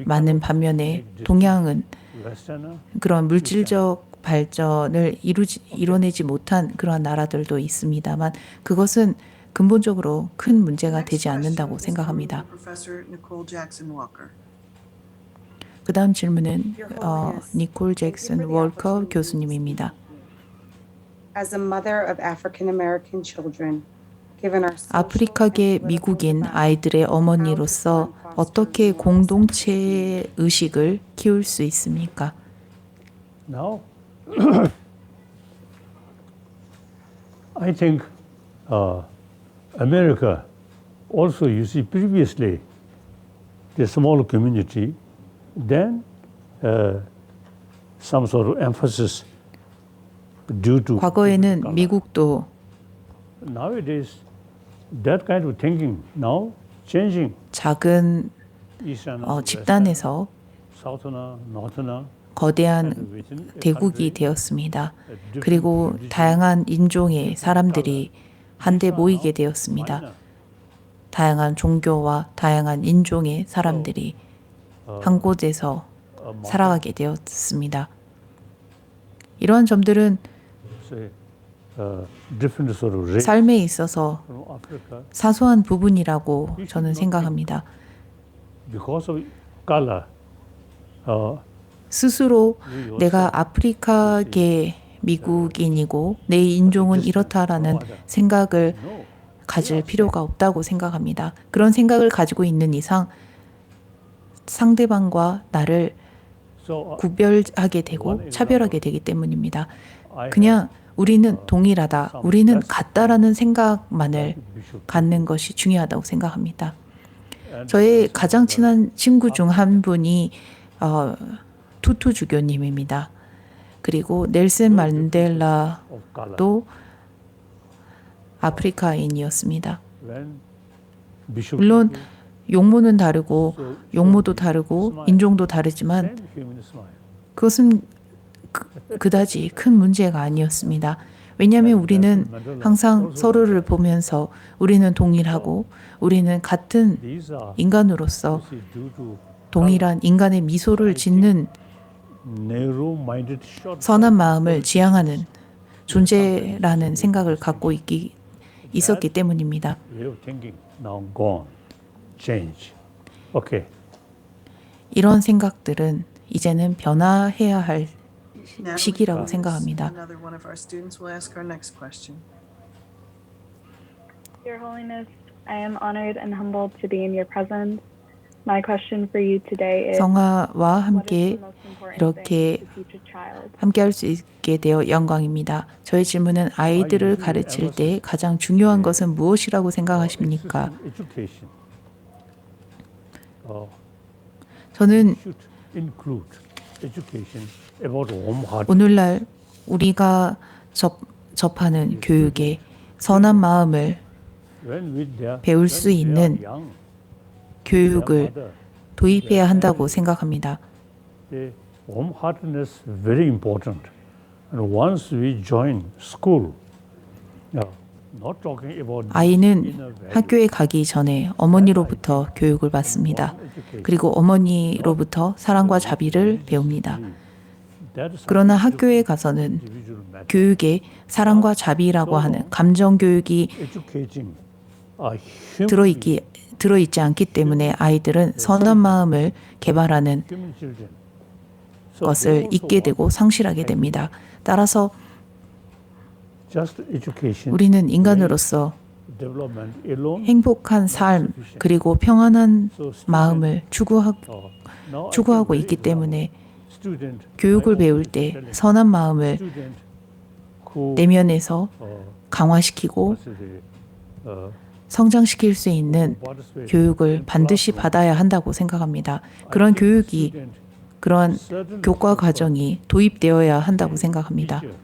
많은 반면에 동양은 Westerner, 그런 물질적 발전을 이뤄내지 못한 그러한 나라들도 있습니다만 그것은 근본적으로 큰 문제가 되지 않는다고 생각합니다. Professor Nicole Jackson Walker. 그 다음 질문은 니콜 잭슨 월커 교수님입니다. As a mother of African American children, given our social 아프리카계 and 미국인 political 아이들의 어머니로서 어떻게 공동체 의식을 키울 수 있습니까? now, I think America also, you see, previously, the small community, then some sort of emphasis due to 과거에는 미국도 nowadays that kind of thinking now changing. 작은 Eastern, 집단에서 Southerner, Northerner, 거대한 and within a 대국이 country, 되었습니다. 그리고 다양한 인종의 사람들이 한데 모이게 되었습니다. 다양한 종교와 다양한 인종의 사람들이 한 곳에서 살아가게 되었습니다. 이러한 점들은 different sort of race 삶에 있어서 from Africa 사소한 부분이라고 저는 생각합니다. because of color. 스스로 내가 아프리카계 미국인이고 내 인종은 이렇다라는 생각을 가질 필요가 없다고 생각합니다. 그런 생각을 가지고 있는 이상 상대방과 나를 So 구별하게 되고 차별하게 되기 때문입니다. 그냥 우리는 동일하다, 우리는 같다라는 생각만을 갖는 것이 중요하다고 생각합니다. 저의 가장 친한 친구 중 한 분이 투투 주교님입니다. 그리고 넬슨 만델라도 of color. 아프리카인이었습니다. When Bishop 물론 Tutu, 용모는 다르고 용모도 다르고 인종도 다르지만 same human smile. 그것은 그다지 큰 문제가 아니었습니다. 왜냐하면 우리는 항상 서로를 보면서 우리는 동일하고 우리는 같은 These are 인간으로서 this is due to 동일한 인간의 미소를 짓는 narrow-minded short 선한 마음을 지향하는 존재라는 생각을 갖고 있었기 때문입니다. way of thinking now gone. Change. Okay. 이런 생각들은 이제는 변화해야 할 Natalie, 시기라고 please. 생각합니다. Another one of our students will ask our next question. Your Holiness, I am honored and humbled to be in your presence. My question for you today is 성화와 what is 함께 the most important 이렇게 thing to teach a child? 함께 할 수 있게 되어 영광입니다. 저의 질문은 아이들을 가르칠 때 가장 중요한 것은 무엇이라고 생각하십니까? Education. 저는 Should include education about home heart. 오늘날 우리가 접하는 교육에 선한 마음을 When with their, 배울 수 when they are 있는 young, 교육을 their mother, 도입해야 한다고 생각합니다. the home heartedness is very important. And once we join school, not talking about 아이는 inner value, 학교에 가기 전에 어머니로부터 교육을 받습니다. 그리고 어머니로부터 사랑과 자비를 배웁니다. that is 그러나 something 학교에 가서는 individual matter. 교육에 사랑과 자비라고 하는 감정 교육이 Educating a human 들어있지 않기 때문에 아이들은 선한 마음을 개발하는 human children. So 것을 they also 잊게 되고 want 상실하게 됩니다. 따라서 just education, 우리는 인간으로서 development alone. 행복한 삶 그리고 평안한 So student, 마음을 now I 추구하고 feel 있기 very 때문에 student, 교육을 I 배울 want to 때 tell 선한 마음을 student who 내면에서 강화시키고 what's the, 성장시킬 수 있는 participate 교육을 in 반드시 classroom. 받아야 한다고 생각합니다. I 그런 think 교육이 student, 그런 certain 교과 level of 과정이 도입되어야 한다고 생각합니다. teacher,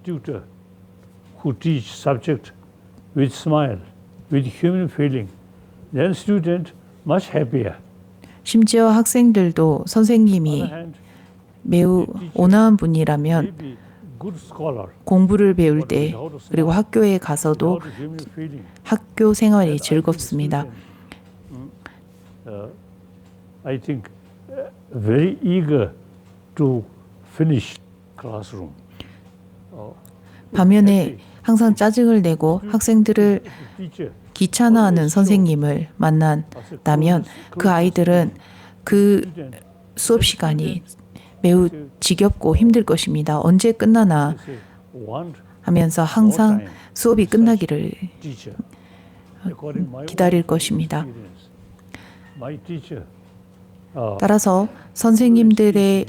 tutor who teach subject with smile, with human feeling, then student much happier. 심지어 학생들도 On the 선생님이 other hand, 매우 온화한 분이라면 maybe good scholar 공부를 배울 때 그리고 학교에 가서도 without human feeling. 학교 생활이 Then I think 즐겁습니다. student, I think very eager to finish classroom. 반면에 항상 짜증을 내고 학생들을 Teacher 귀찮아하는 선생님을 만난다면 그 아이들은 그 student 수업 시간이 매우 지겹고 힘들 것입니다. 언제 끝나나 say want 하면서 항상 수업이 끝나기를 teacher. According my 기다릴 own 것입니다. experience, my teacher 따라서 선생님들의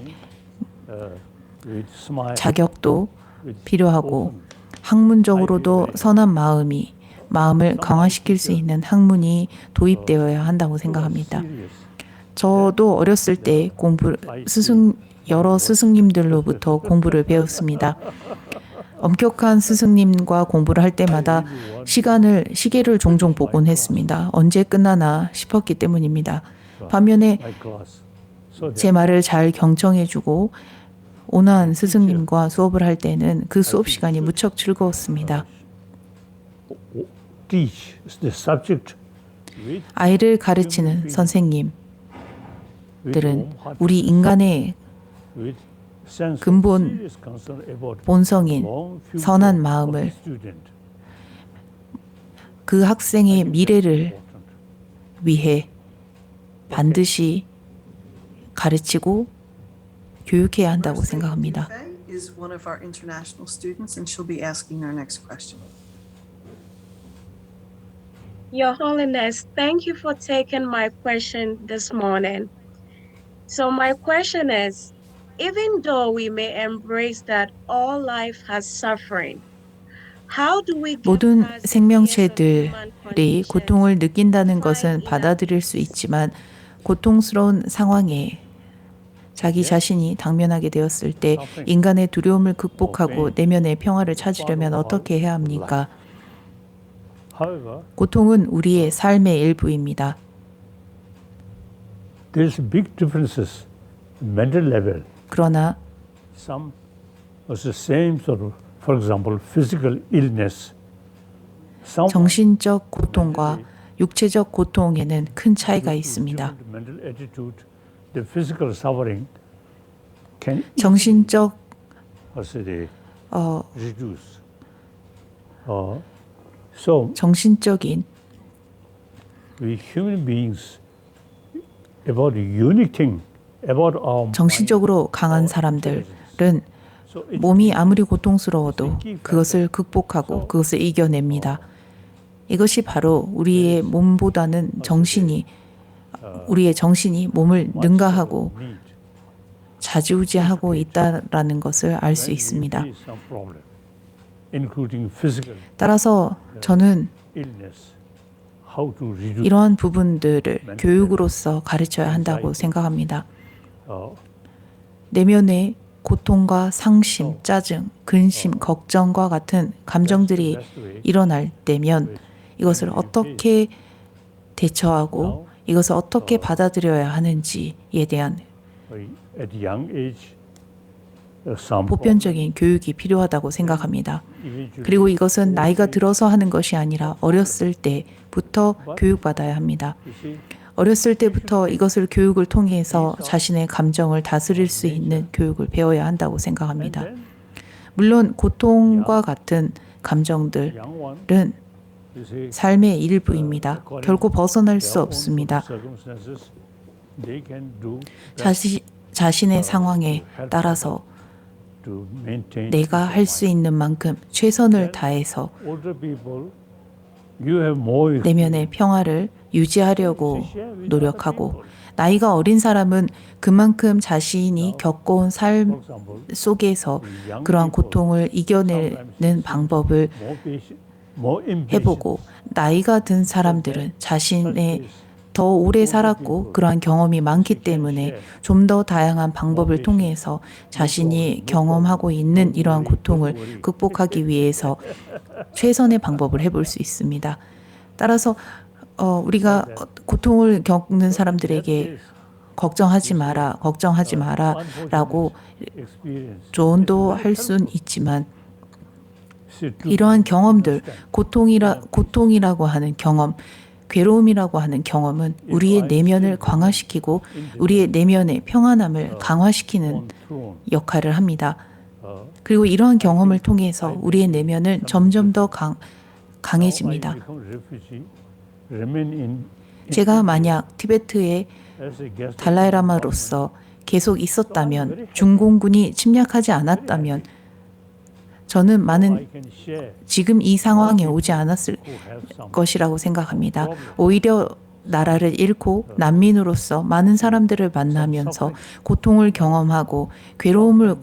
with smile, 자격도 with 필요하고 open, 학문적으로도 선한 마음을 강화시킬 수 있는 학문이 도입되어야 한다고 생각합니다. serious. 저도 어렸을 때 여러 스승님들로부터 공부를 배웠습니다. 엄격한 스승님과 공부를 할 때마다 시계를 종종 보곤 했습니다. 언제 끝나나 싶었기 때문입니다. 반면에 My class. So 제 말을 잘 경청해주고 온화한 스승님과 수업을 할 때는 그 수업 시간이 무척 즐거웠습니다. teach the subject with 아이를 가르치는 선생님들은 warm heart, 우리 인간의 with sense of 근본 serious concern about 본성인 long future 선한 of 마음을 the student. 그 학생의 미래를 Important. 위해 반드시 가르치고 교육해야 한다고 생각합니다. Faye is one of our international students, and she'll be asking our next question. Your Holiness, thank you for taking my question this morning. So my question is, even though we may embrace that all life has suffering, how do we get 모든 past the 생명체들이 human conditions 고통을 느낀다는 것은 받아들일 수 있지만 고통스러운 상황에 자기 자신이 당면하게 되었을 때 인간의 두려움을 극복하고 내면의 평화를 찾으려면 어떻게 해야 합니까? However, 고통은 우리의 삶의 일부입니다. there's big differences at mental level. 그러나 Some was the same sort of, for example, physical illness. Some 정신적 고통과 육체적 고통에는 큰 차이가 있습니다. mental attitude, the physical suffering can 정신적 reduce. So 정신적인 we human beings about the unique thing about our 정신적으로 강한 사람들은 so it 몸이 아무리 고통스러워도 그것을 극복하고 그것을 이겨냅니다. 이것이 바로 우리의 몸보다는 우리의 정신이 몸을 능가하고 need 좌지우지하고 있다라는 것을 알 수 있습니다. when we face some problem, including physical 따라서 저는 illness, how to reduce 이러한 부분들을 교육으로서 가르쳐야 한다고 생각합니다. 내면의 고통과 상심, 짜증, 근심, 걱정과 같은 감정들이 일어날 때면 이것을 어떻게 대처하고 이것을 어떻게 받아들여야 하는지에 대한 at young age some 보편적인 교육이 필요하다고 생각합니다. eventually 그리고 이것은 나이가 들어서 하는 것이 아니라 어렸을 때부터 교육받아야 합니다. you see, 어렸을 때부터 이것을 교육을 통해서 자신의 감정을 다스릴 수 있는 교육을 배워야 한다고 생각합니다. then 물론 고통과 같은 감정들은 young one you see 삶의 일부입니다. 결코 벗어날 수 their own 없습니다. circumstances they can do 자신의 상황에 따라서 to maintain 내가 할 수 있는 만큼 최선을 다해서 older people you have more 내면의 평화를 유지하려고 노력하고 나이가 어린 사람은 그만큼 자신이 겪어온 삶 for example 속에서 그러한 고통을 이겨내는 방법을 more patient more impatient 해보고 나이가 든 사람들은 자신의 더 오래 살았고 그러한 경험이 많기 때문에 좀 더 다양한 방법을 통해서 자신이 경험하고 있는 이러한 고통을 극복하기 위해서 최선의 방법을 해볼 수 있습니다. 따라서 우리가 고통을 겪는 사람들에게 걱정하지 마라 라고 experience 조언도 할 수는 있지만 이러한 경험들, 고통이라고 하는 경험, 괴로움이라고 하는 경험은 우리의 내면을 강화시키고 우리의 내면의 평안함을 강화시키는 역할을 합니다. 그리고 이러한 경험을 통해서 우리의 내면은 점점 더 강해집니다. 제가 만약 티베트의 달라이라마로서 계속 있었다면, 중공군이 침략하지 않았다면 저는 지금 이 상황에 오지 않았을 것이라고 생각합니다. 오히려 나라를 잃고 난민으로서 많은 사람들을 만나면서 고통을 경험하고 괴로움을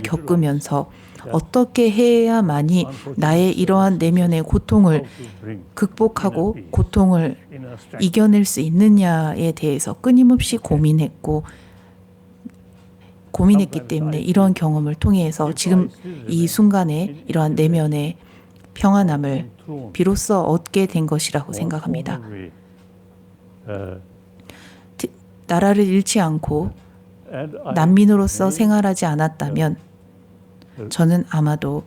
겪으면서 어떻게 해야만이 나의 이러한 내면의 고통을 극복하고 고통을 이겨낼 수 있느냐에 대해서 끊임없이 고민했기 때문에 이러한 경험을 통해서 지금 이 순간에 이러한 내면의 평안함을 비로소 얻게 된 것이라고 생각합니다. 나라를 잃지 않고 난민으로서 생활하지 않았다면 저는 아마도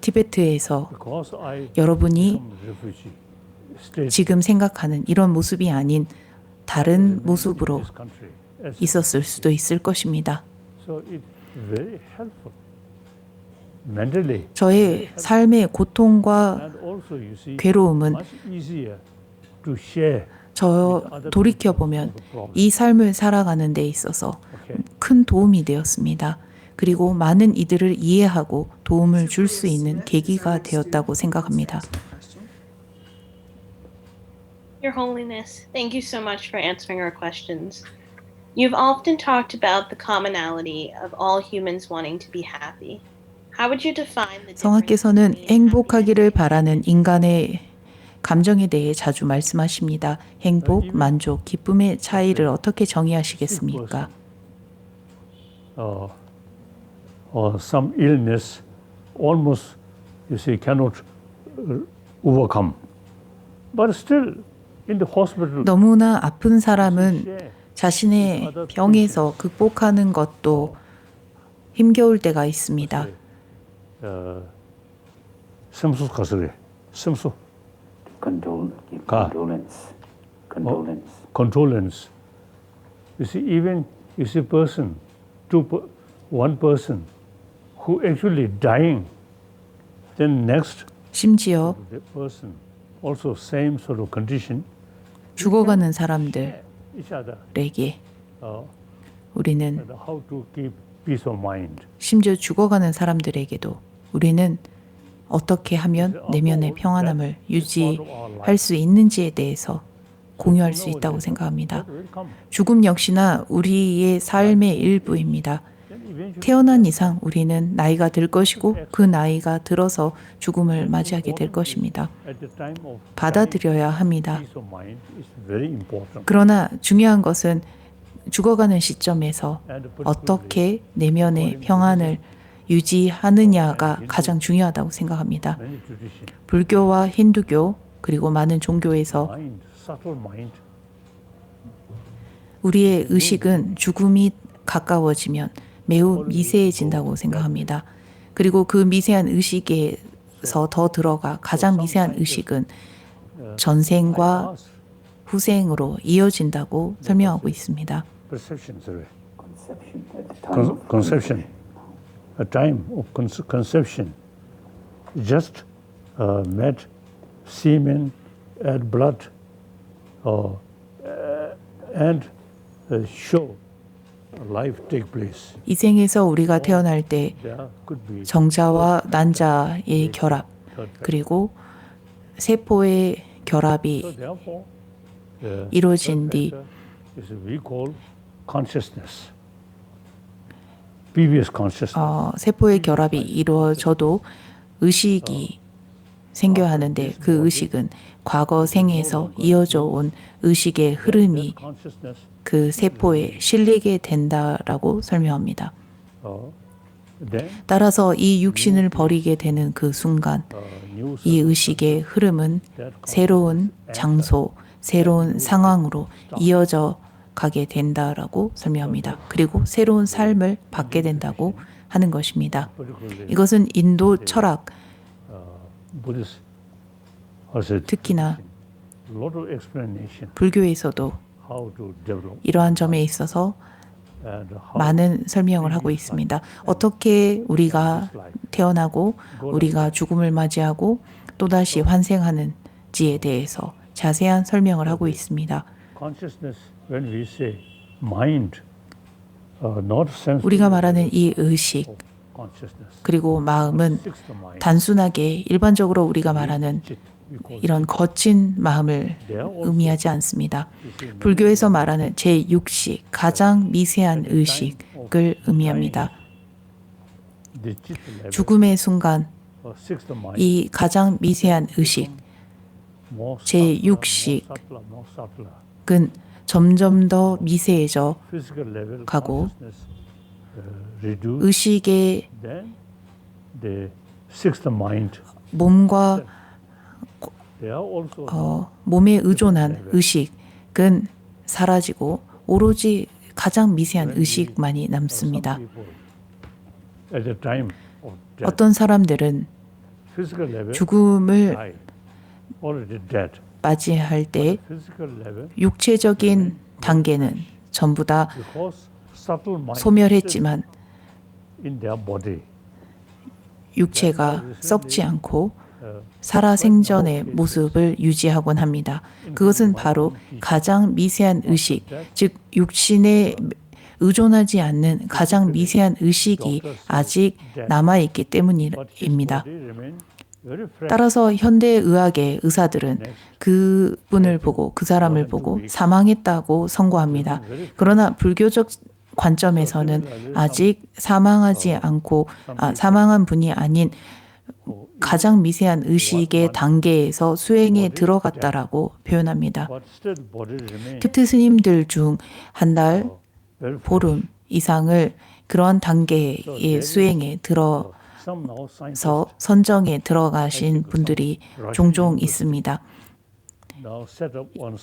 티베트에서 because I 여러분이 become refugee, stayed 지금 생각하는 이런 모습이 아닌 다른 모습으로 in this country. As 있었을 수도 있을 것입니다. So it's very helpful mentally 저의 삶의 고통과 and also you see 괴로움은 much easier to share. 저 돌이켜보면 이 삶을 살아가는 데 있어서 큰 도움이 되었습니다. 그리고 많은 이들을 이해하고 도움을 줄 수 있는 계기가 되었다고 생각합니다. Your Holiness, thank you so much for answering our questions. You've often talked about the commonality of all humans wanting to be happy. How would you define the difference 성하께서는 between 행복하기를 happiness 바라는 인간의 감정에 대해 자주 말씀하십니다. 행복, 만족, 기쁨의 차이를 어떻게 정의하시겠습니까? Or some illness almost you see cannot overcome, but still in the hospital 너무나 아픈 사람은 자신의 병에서 극복하는 것도 힘겨울 때가 있습니다. semsu kasre semsu condolence. You see, even you see one person who actually dying, then next 심지어 that person also same sort of condition. 죽어가는 사람들에게 Each other, 우리는 and how to keep peace of mind. 심지어 죽어가는 사람들에게도 우리는 어떻게 하면 내면의 평안함을 유지할 수 있는지에 대해서 공유할 수 있다고 생각합니다. 죽음 역시나 우리의 삶의 일부입니다. 태어난 이상 우리는 나이가 들 것이고 그 나이가 들어서 죽음을 맞이하게 될 것입니다. At the time of 받아들여야 합니다. peace of mind is very important. 그러나 중요한 것은 죽어가는 시점에서 어떻게 내면의 평안을 유지하느냐가 가장 중요하다고 생각합니다. Many traditions, 불교와 힌두교 그리고 많은 종교에서 mind, subtle mind, 우리의 의식은 죽음이 가까워지면 매우 미세해진다고 생각합니다. 그리고 그 미세한 의식에서 더 들어가 가장 미세한 의식은 전생과 후생으로 이어진다고 설명하고 있습니다. perception, sorry. Conception at the time of Conception. A time of conception. Just met semen, add blood, and show life take place. 이 생에서 우리가 태어날 때 There could be 정자와 난자의 결합 그리고 세포의 결합이 so therefore 이루어진 뒤 is we call consciousness. previous consciousness. 세포의 결합이 이루어져도 의식이 생겨야 하는데 그 의식은 과거 생에서 이어져 온 의식의 흐름이 consciousness. 그 세포에 실리게 된다라고 설명합니다. Then 따라서 이 육신을 버리게 되는 그 순간 new 이 의식의 흐름은 새로운 장소, 새로운 상황으로 이어져 가게 된다라고 설명합니다. 그리고 새로운 삶을 받게 된다고 하는 것입니다. 이것은 인도 철학, Buddhist also 특히나 a lot of explanation 불교에서도 how to develop 이러한 점에 있어서 and how 많은 설명을 하고 있습니다. 어떻게 우리가 태어나고 우리가 죽음을 맞이하고 또다시 환생하는지에 대해서 자세한 설명을 하고 있습니다. consciousness when we say mind, not sense. 우리가 말하는 이 의식 consciousness. 그리고 마음은 Sixth mind. 단순하게 일반적으로 우리가 말하는 이런 거친 마음을 의미하지 않습니다. 불교에서 말하는 제6식, 가장 미세한 의식을 의미합니다. The chitta level, 죽음의 순간 sixth mind, 이 가장 미세한 의식은 more 제6식 subtler, more subtler. 점점 더 미세해져 Physical level 가고 consciousness reduce. 의식의 Then the sixth mind. 몸과 They are also 몸에 의존한 의식은 사라지고 오로지 가장 미세한 의식만이 남습니다. some people at the time of death, 어떤 사람들은 physical level, 죽음을 die, already dead. 맞이할 때 Physical level, 육체적인 단계는 전부 다 because subtle mind 소멸했지만 in their body. 육체가 썩지 않고 살아생전의 모습을 유지하곤 합니다. 그것은 바로 가장 미세한 의식, 즉 육신에 의존하지 않는 가장 미세한 의식이 아직 남아있기 때문입니다. 따라서 현대의학의 의사들은 그분을 보고 그 사람을 보고 사망했다고 선고합니다. 그러나 불교적 관점에서는 아직 사망한 분이 아닌 가장 미세한 의식의 단계에서 수행에 들어갔다라고 표현합니다. 튜트 스님들 중 한 달, 보름 이상을 그런 단계의 수행에 들어서 선정에 들어가신 분들이 종종 있습니다.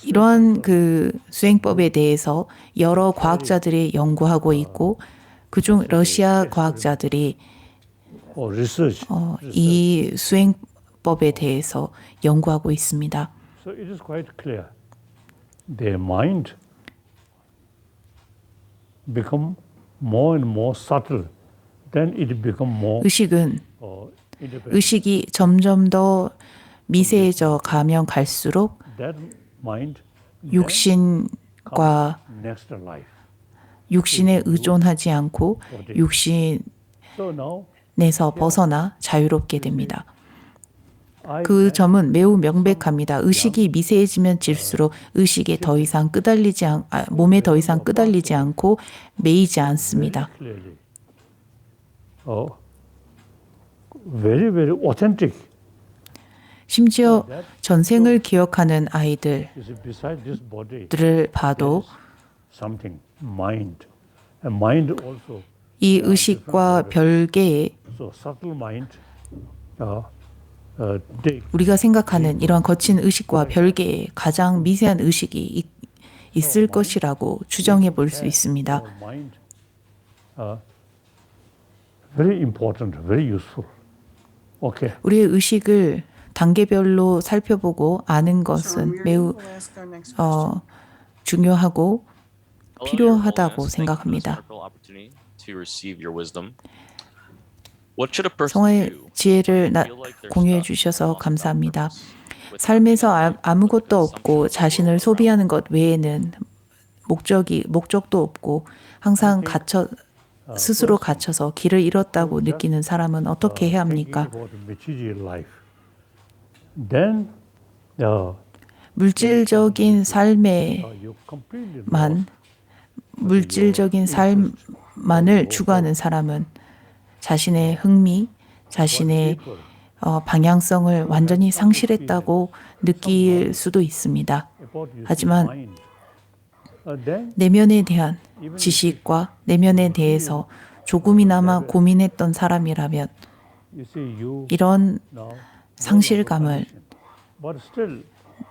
이러한 그 수행법에 대해서 여러 과학자들이 연구하고 있고 그중 러시아 과학자들이 이 수행법에 대해서 연구하고 있습니다. So it is quite clear. Their mind become more and more subtle. Then it become more 의식은 independent. 의식이 점점 더 미세해져 가면 갈수록 That mind 육신과 next life. 육신에 의존하지 않고 육신에서 So now 벗어나 자유롭게 됩니다. 그 점은 매우 명백합니다. 의식이 미세해지면 질수록 의식에 더 이상 몸에 더 이상 끄달리지 않고 매이지 않습니다. clearly. Very, very authentic. 심지어 전생을 기억하는 아이들을 You see, beside this body, 봐도 something mind, and mind also. 이 의식과 별개의 So subtle mind, they 우리가 생각하는 이러한 거친 의식과 별개의 가장 미세한 의식이 있을 것이라고 추정해 볼 수 있습니다. our mind, very important, very useful. Okay. 우리의 의식을 단계별로 살펴보고 아는 것은 매우 중요하고 필요하다고 생각합니다. 성화의 지혜를 공유해 주셔서 감사합니다. 삶에서 아무것도 없고 자신을 소비하는 것 외에는 목적도 없고 항상 스스로 갇혀서 길을 잃었다고 느끼는 사람은 어떻게 해야 합니까? Then 물질적인 삶에만 you completely lost. 물질적인 삶만을 추구하는 사람은 자신의 흥미, 자신의 방향성을 완전히 상실했다고 느낄 수도 있습니다. 하지만 내면에 대한 지식과 내면에 대해서 조금이나마 고민했던 사람이라면 You see, you 이런 now 상실감은 but still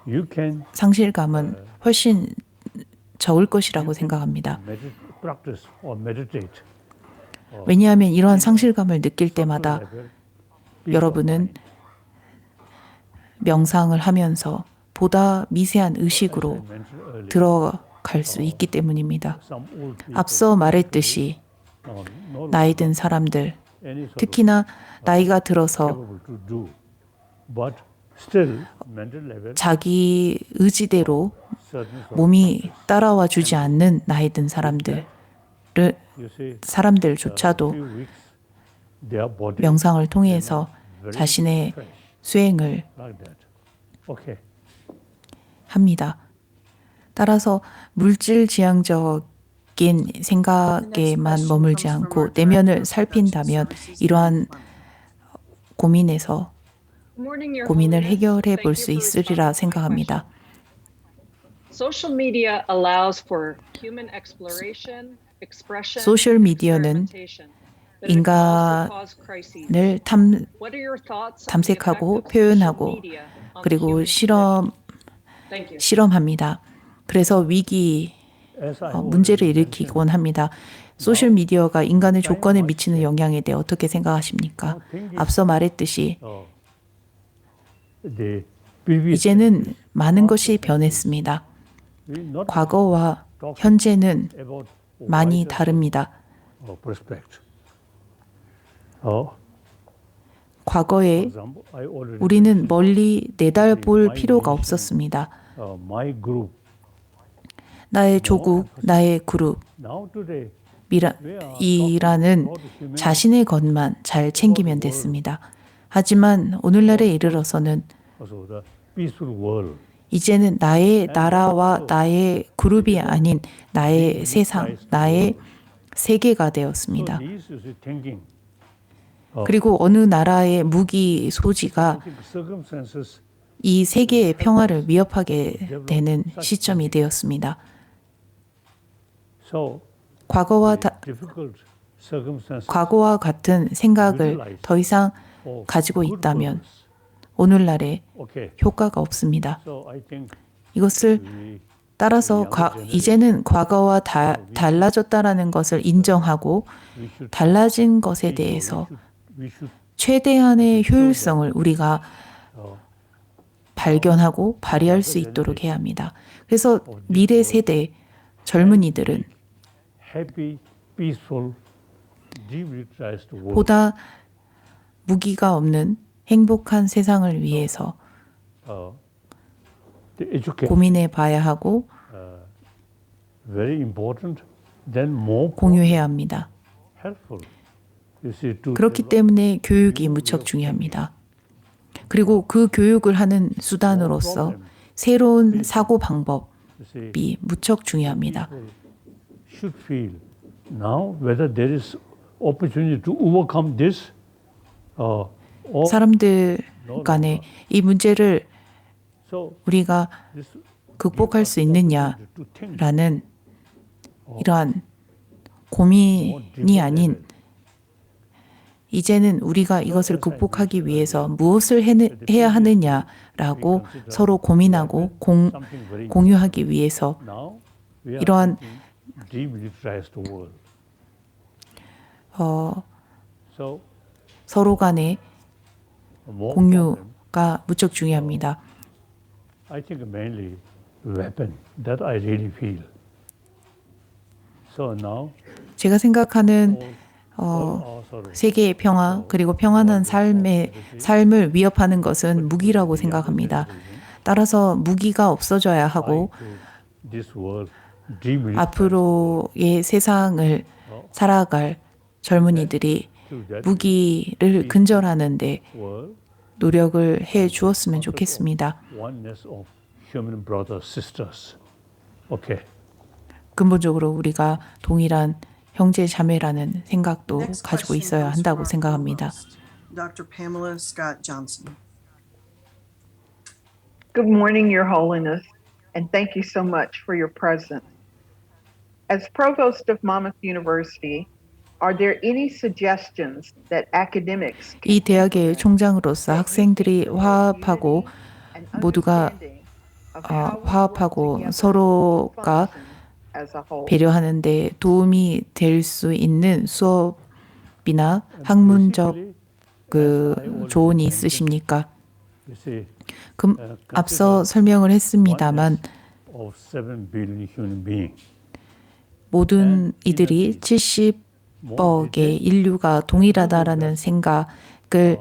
you can 훨씬 적을 것이라고 생각합니다. practice or meditate. 왜냐하면 이러한 상실감을 느낄 때마다 여러분은 명상을 하면서 보다 미세한 의식으로 들어갈 수 있기 때문입니다. 앞서 말했듯이 나이 든 사람들, 특히나 나이가 들어서 자기 의지대로 몸이 따라와 주지 않는 나이 든 사람들조차도 명상을 통해서 자신의 수행을 합니다. 따라서 물질지향적인 생각에만 머물지 않고 내면을 살핀다면 이러한 고민을 해결해 볼 수 있으리라 생각합니다. 소셜 미디어는 인간을 탐색하고 표현하고 그리고 실험합니다. 그래서 문제를 일으키곤 합니다. 소셜 미디어가 인간의 조건에 미치는 영향에 대해 어떻게 생각하십니까? 앞서 말했듯이 the previous 이제는 많은 것이 변했습니다. we not 과거와 talk 현재는 about 많이 wider 다릅니다. perspective. 과거에 example, I already 우리는 멀리 내다볼 필요가 없었습니다. my group. 나의 조국, 나의 그룹, Now today, 이라는 자신의 것만 잘 챙기면 됐습니다. 하지만 오늘날에 이르러서는 also the peaceful world. 이제는 나의 나라와 나의 그룹이 아닌 나의 세상, 나의 세계가 되었습니다. So this is thinking. 그리고 어느 나라의 무기 소지가 Circumstances 이 세계의 평화를 위협하게 되는 시점이 되었습니다. so 과거와 같은 생각을 더 이상 가지고 있다면 오늘날에 okay. 효과가 없습니다. So I think 이것을 따라서 이제는 과거와 달라졌다라는 것을 인정하고 달라진 것에 대해서 we should 최대한의 효율성을 우리가 발견하고 발휘할 수 있도록 해야 합니다. 그래서 미래 세대 젊은이들은 happy, peaceful, demilitarized world. 보다 무기가 없는 행복한 세상을 위해서 The education 고민해 봐야 하고 very important, then more 공유해야 합니다. helpful. You see, to 그렇기 때문에 교육이 무척 중요합니다. 그리고 그 교육을 하는 수단으로서 새로운 사고 방법이 you see, 무척 중요합니다. should feel now whether there is opportunity to overcome this or 사람들 간에 이 문제를 so 우리가 this 극복할 수 to think 있느냐라는 이러한 고민이 아닌 이제는 우리가 이것을 극복하기 위해서 무엇을 해야 하느냐라고 서로 고민하고 something very 공유하기 위해서 now we are 이러한 demilitarized world. So 서로 간의 more problem, 공유가 무척 중요합니다. I think mainly weapon that I really feel. So now 제가 생각하는 all sorrow, 세계의 평화 그리고 평안한 삶을 위협하는 것은 무기라고 생각합니다. 따라서 무기가 없어져야 하고 this world demilitarized 앞으로의 세상을 살아갈 젊은이들이 무기를 근절하는 데 world, 노력을 해 주었으면 좋겠습니다. oneness of human brothers sisters. Okay. 근본적으로 우리가 동일한 형제 자매라는 생각도 Next 가지고 question 있어야 comes 한다고 from 생각합니다. Dr. Pamela Scott Johnson. Good morning, Your Holiness, and thank you so much for your presence. As Provost of Monmouth University, are there any suggestions that academics 이 대학의 총장으로서 학생들이 화합하고 모두가 화합하고 서로가 배려하는 데 도움이 될 수 있는 수업이나 학문적 조언이 있으십니까? You see, 앞서 설명을 했습니다만 of 7 billion human beings. 모든 이들이 70억의 인류가 동일하다라는 생각을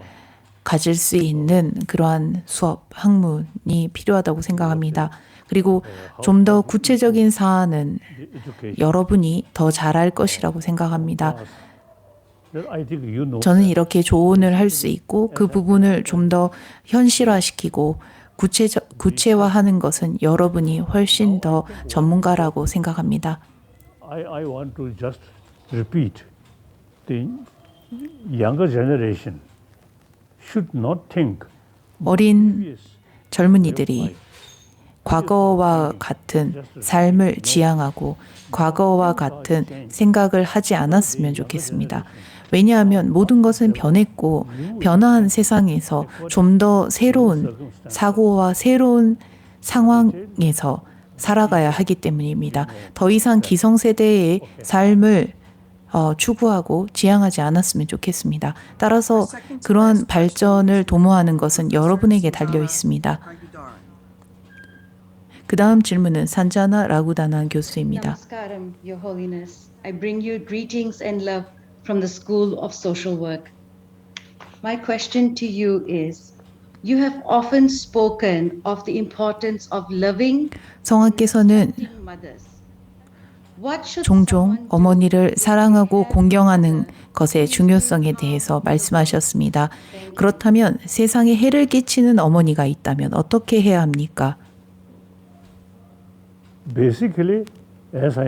가질 수 있는 그러한 수업, 학문이 필요하다고 생각합니다. 그리고 좀 더 구체적인 사안은 여러분이 더 잘할 것이라고 생각합니다. I think you know 저는 이렇게 조언을 할 수 있고 그 부분을 좀 더 현실화시키고 구체화하는 것은 여러분이 훨씬 더 전문가라고 생각합니다. I want to just repeat. The younger generation should not think 어린 젊은이들이 과거와 같은 삶을 지향하고 과거와 같은 생각을 하지 않았으면 좋겠습니다. 왜냐하면 모든 것은 변했고 변화한 세상에서 좀 더 새로운 사고와 새로운 상황에서 살아가야 하기 때문입니다. 더 이상 기성세대의 삶을 추구하고 지향하지 않았으면 좋겠습니다. 따라서 그러한 발전을 도모하는 것은 여러분에게 달려 있습니다. 그 다음 질문은 산자나 라구다난 교수입니다. Namaskaram, Your Holiness. I bring you greetings and love from the School of Social Work. My question to you is, you have often spoken of the importance of loving 성하께서는 mothers. What should 종종 어머니를 사랑하고 공경하는 것의 중요성에 대해서 말씀하셨습니다. 그렇다면 세상에 해를 끼치는 어머니가 있다면 어떻게 해야 합니까? Basically, as I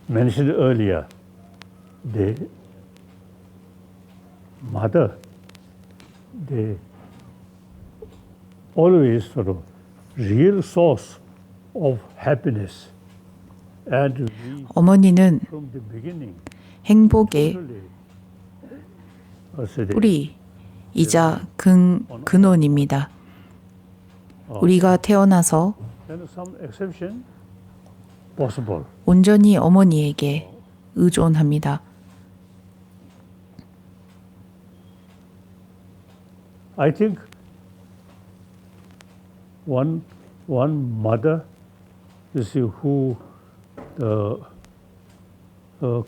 mentioned earlier, the mother, the always sort of real source of happiness. And we, 어머니는 from the beginning, 행복의 say the 뿌리이자 근원입니다. 우리가 태어나서 then some exception possible. 온전히 어머니에게 의존합니다. I think one mother, you see, who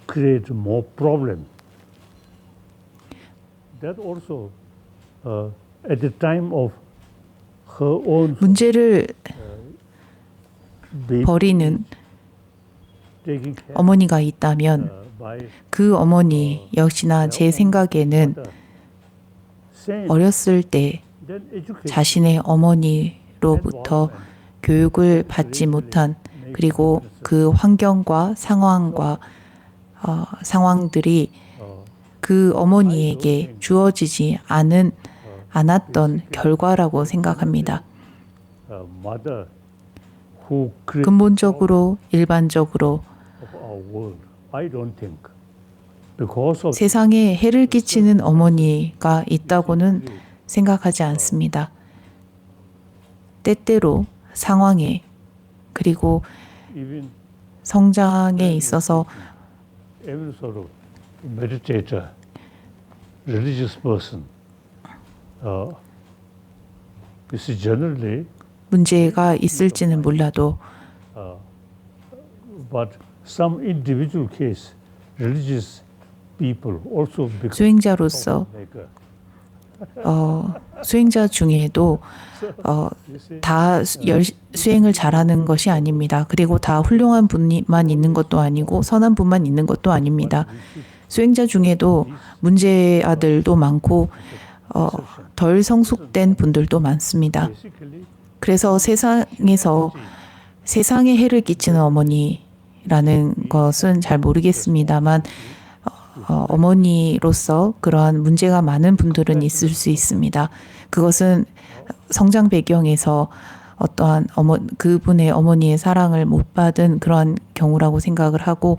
create more problem. That also at the time of her own 문제를 baby 버리는 taking care 어머니가 있다면 by 그 어머니 역시나 제 생각에는 mother, same, 어렸을 때 then education 자신의 어머니로부터 교육을 받지 못한 그리고 그 환경과 상황들이 그 어머니에게 주어지지 않았던 결과라고 생각합니다. mother who create 근본적으로 일반적으로 of our world. I don't think because of 세상에 해를 끼치는 어머니가 있다고는 생각하지 않습니다. 때때로 상황에 그리고 even 성장에 있어서 every sort of meditator, religious person, you see generally, 문제가 있을지는 몰라도 but some individual case, religious people also become 수행자로서 troublemaker. 수행자 중에도 다 수행을 잘하는 것이 아닙니다. 그리고 다 훌륭한 분만 있는 것도 아니고 선한 분만 있는 것도 아닙니다. 수행자 중에도 문제아들도 많고 덜 성숙된 분들도 많습니다. Basically, 그래서 세상에 해를 끼치는 어머니라는 것은 잘 모르겠습니다만 어머니로서 그러한 문제가 많은 분들은 있을 수 있습니다. 그것은 성장 배경에서 어떠한 그분의 어머니의 사랑을 못 받은 그러한 경우라고 생각을 하고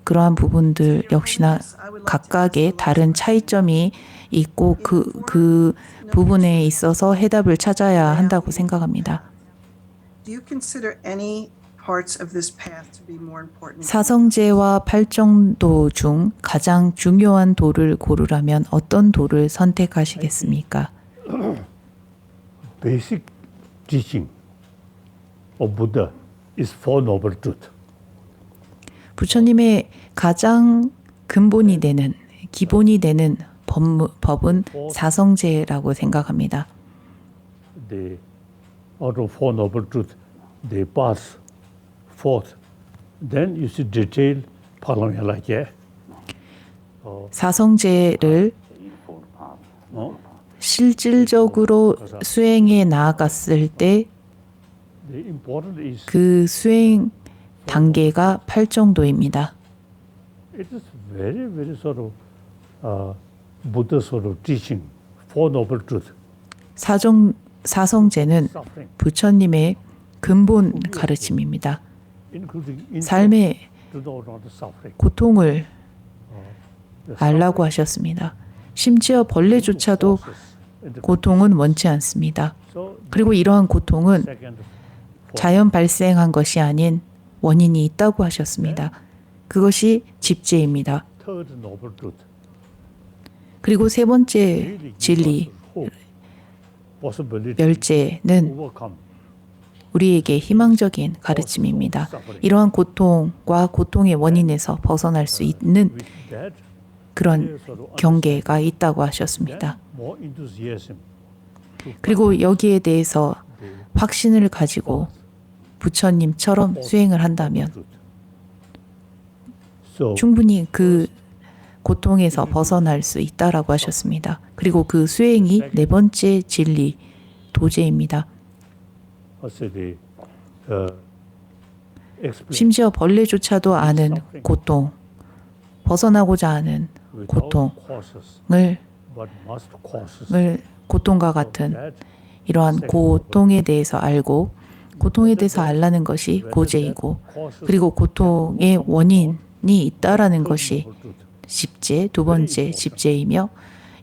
그러한 부분들 역시나 각각의 다른 차이점이 있고 그 부분에 있어서 해답을 찾아야 한다고 생각합니다. Do you consider any parts of this path to be more important? 사성제와 팔정도 중 가장 중요한 도를 고르라면 어떤 도를 선택하시겠습니까? basic teaching of Buddha is Four Noble Truths. 부처님의 가장 근본이 되는 기본이 되는 법은 사성제라고 생각합니다. The out of Four Noble Truths, they pass forth. Then you see detail 파라멜라게. 사성제를 실질적으로 수행해 나아갔을 때 The important is 그 수행 단계가 8정도입니다. it is very sort of Buddha sort of teaching, Four Noble Truths. 사성제는 Suffering, 부처님의 근본 가르침입니다. including 삶의 to know not suffering. 고통을 The 알라고 하셨습니다. 심지어 벌레조차도 고통은 원치 않습니다. So 그리고 이러한 고통은 second, 자연 발생한 것이 아닌 원인이 있다고 하셨습니다. 그것이 집죄입니다. Third noble truth. 그리고 세 번째 진리, Possibility 멸죄는 overcome 우리에게 희망적인 가르침입니다. 이러한 고통과 고통의 원인에서 벗어날 수 있는 with that 그런 경계가 있다고 하셨습니다. more enthusiasm to 그리고 여기에 대해서 확신을 가지고 부처님처럼 수행을 한다면 so 충분히 그 고통에서 벗어날 수 있다라고 하셨습니다. 그리고 그 수행이 네 번째 진리, 도제입니다. also the explain 심지어 벌레조차도 아는 고통, 벗어나고자 하는 without 고통을 causes but must causes 고통과 같은 that 이러한 고통에 대해서 알고 고통에 대해서 알라는 것이 고제이고 그리고 고통의 원인이 있다라는 것이 집제, 두 번째 집제이며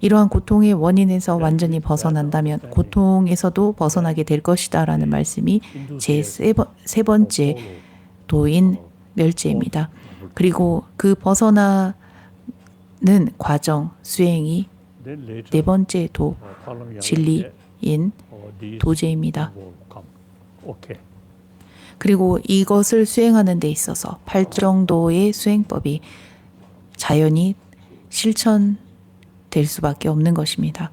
이러한 고통의 원인에서 완전히 벗어난다면 고통에서도 벗어나게 될 것이다라는 말씀이 제 세 번째 도인 멸제입니다. 그리고 그 벗어나는 과정 수행이 then later 네 번째 도 following 진리인 these 도제입니다. will come. Okay. 그리고 이것을 수행하는 데 있어서 8정도의 수행법이 자연히 실천될 수밖에 없는 것입니다.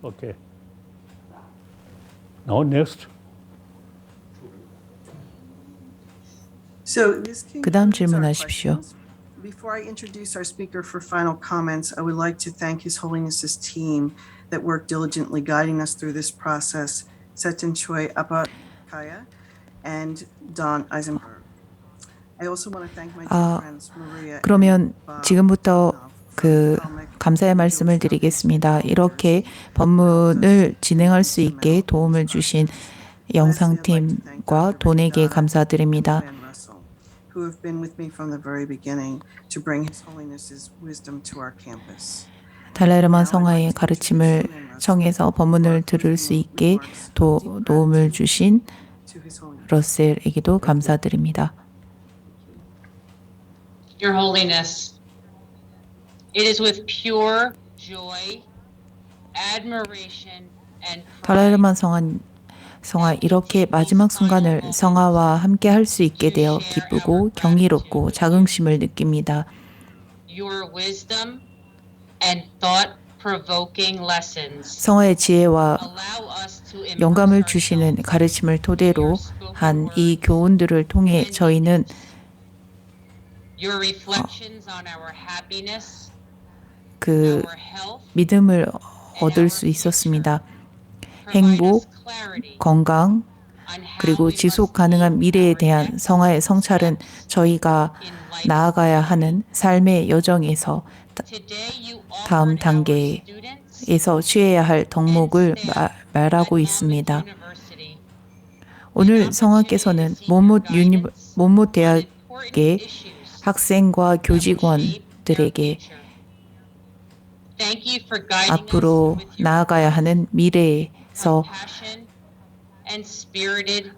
Okay. Now next. So this 그다음 concludes our 질문하십시오. questions. Before I introduce our speaker for final comments, I would like to thank His Holiness's team that worked diligently guiding us through this process, Seton Choi Apakaya and Don Eisenberg. I also want to thank my dear friends Maria. 그러면 지금부터 그 감사의 말씀을 드리겠습니다. 이렇게 법문을 진행할 수 있게 도움을 주신 영상팀과 돈에게 감사드립니다. Who have been with me from the very beginning to bring His Holiness's wisdom to our campus. 달라이라마 성화의 가르침을 청해서 법문을 들을 수 있게 도움을 주신 To His Holiness. 러셀에게도 감사드립니다. Your Holiness, it is with pure joy, admiration, and 달라이라마 성화 이렇게 마지막 순간을 성화와 함께 할 수 있게 되어 기쁘고 경이롭고 자긍심을 느낍니다. your wisdom and thought-provoking lessons 성화의 지혜와 allow us to 영감을 주시는 가르침을 토대로 한 이 교훈들을 통해 저희는 your reflections on our happiness, 그 our health, 믿음을 얻을 수 있었습니다. 행복, 건강, 그리고 지속 가능한 미래에 대한 성화의 성찰은 저희가 나아가야 하는 삶의 여정에서 다음 단계에서 취해야 할 덕목을 말하고 있습니다. 오늘 성화께서는 몬못 대학의 학생과 교직원들에게 앞으로 나아가야 하는 미래에서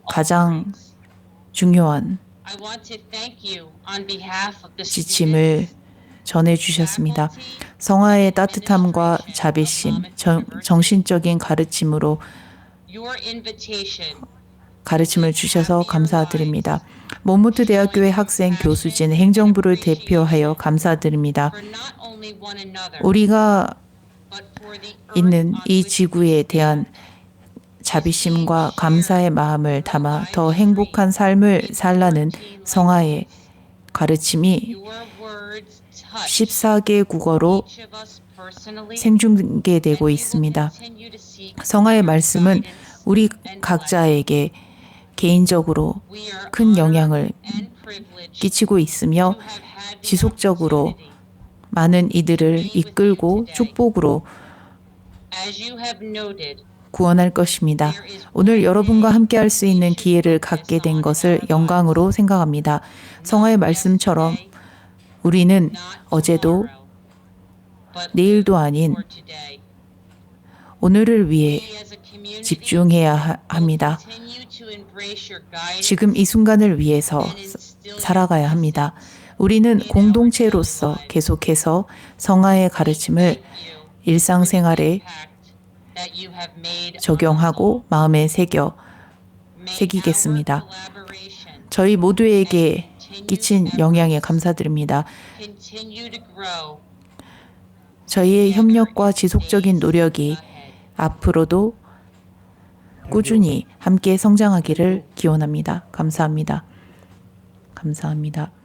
가장 중요한 지침을 전해주셨습니다. 성화의 따뜻함과 자비심, 정신적인 가르침으로 가르침을 주셔서 감사드립니다. 몬모트 대학교의 학생 교수진 행정부를 대표하여 감사드립니다. 우리가 있는 이 지구에 대한 자비심과 감사의 마음을 담아 더 행복한 삶을 살라는 성화의 가르침이 14개 국어로 생중계되고 있습니다. 성화의 말씀은 우리 각자에게 개인적으로 큰 영향을 끼치고 있으며 지속적으로 많은 이들을 이끌고 축복으로 구원할 것입니다. 오늘 여러분과 함께 할 수 있는 기회를 갖게 된 것을 영광으로 생각합니다. 성화의 말씀처럼 우리는 어제도 내일도 아닌 오늘을 위해 집중해야 합니다. 지금 이 순간을 위해서 살아가야 합니다. 우리는 공동체로서 계속해서 성화의 가르침을 일상생활에 적용하고 마음에 새기겠습니다. 저희 모두에게 끼친 영향에 감사드립니다. 저희의 협력과 지속적인 노력이 앞으로도 꾸준히 함께 성장하기를 기원합니다. 감사합니다. 감사합니다.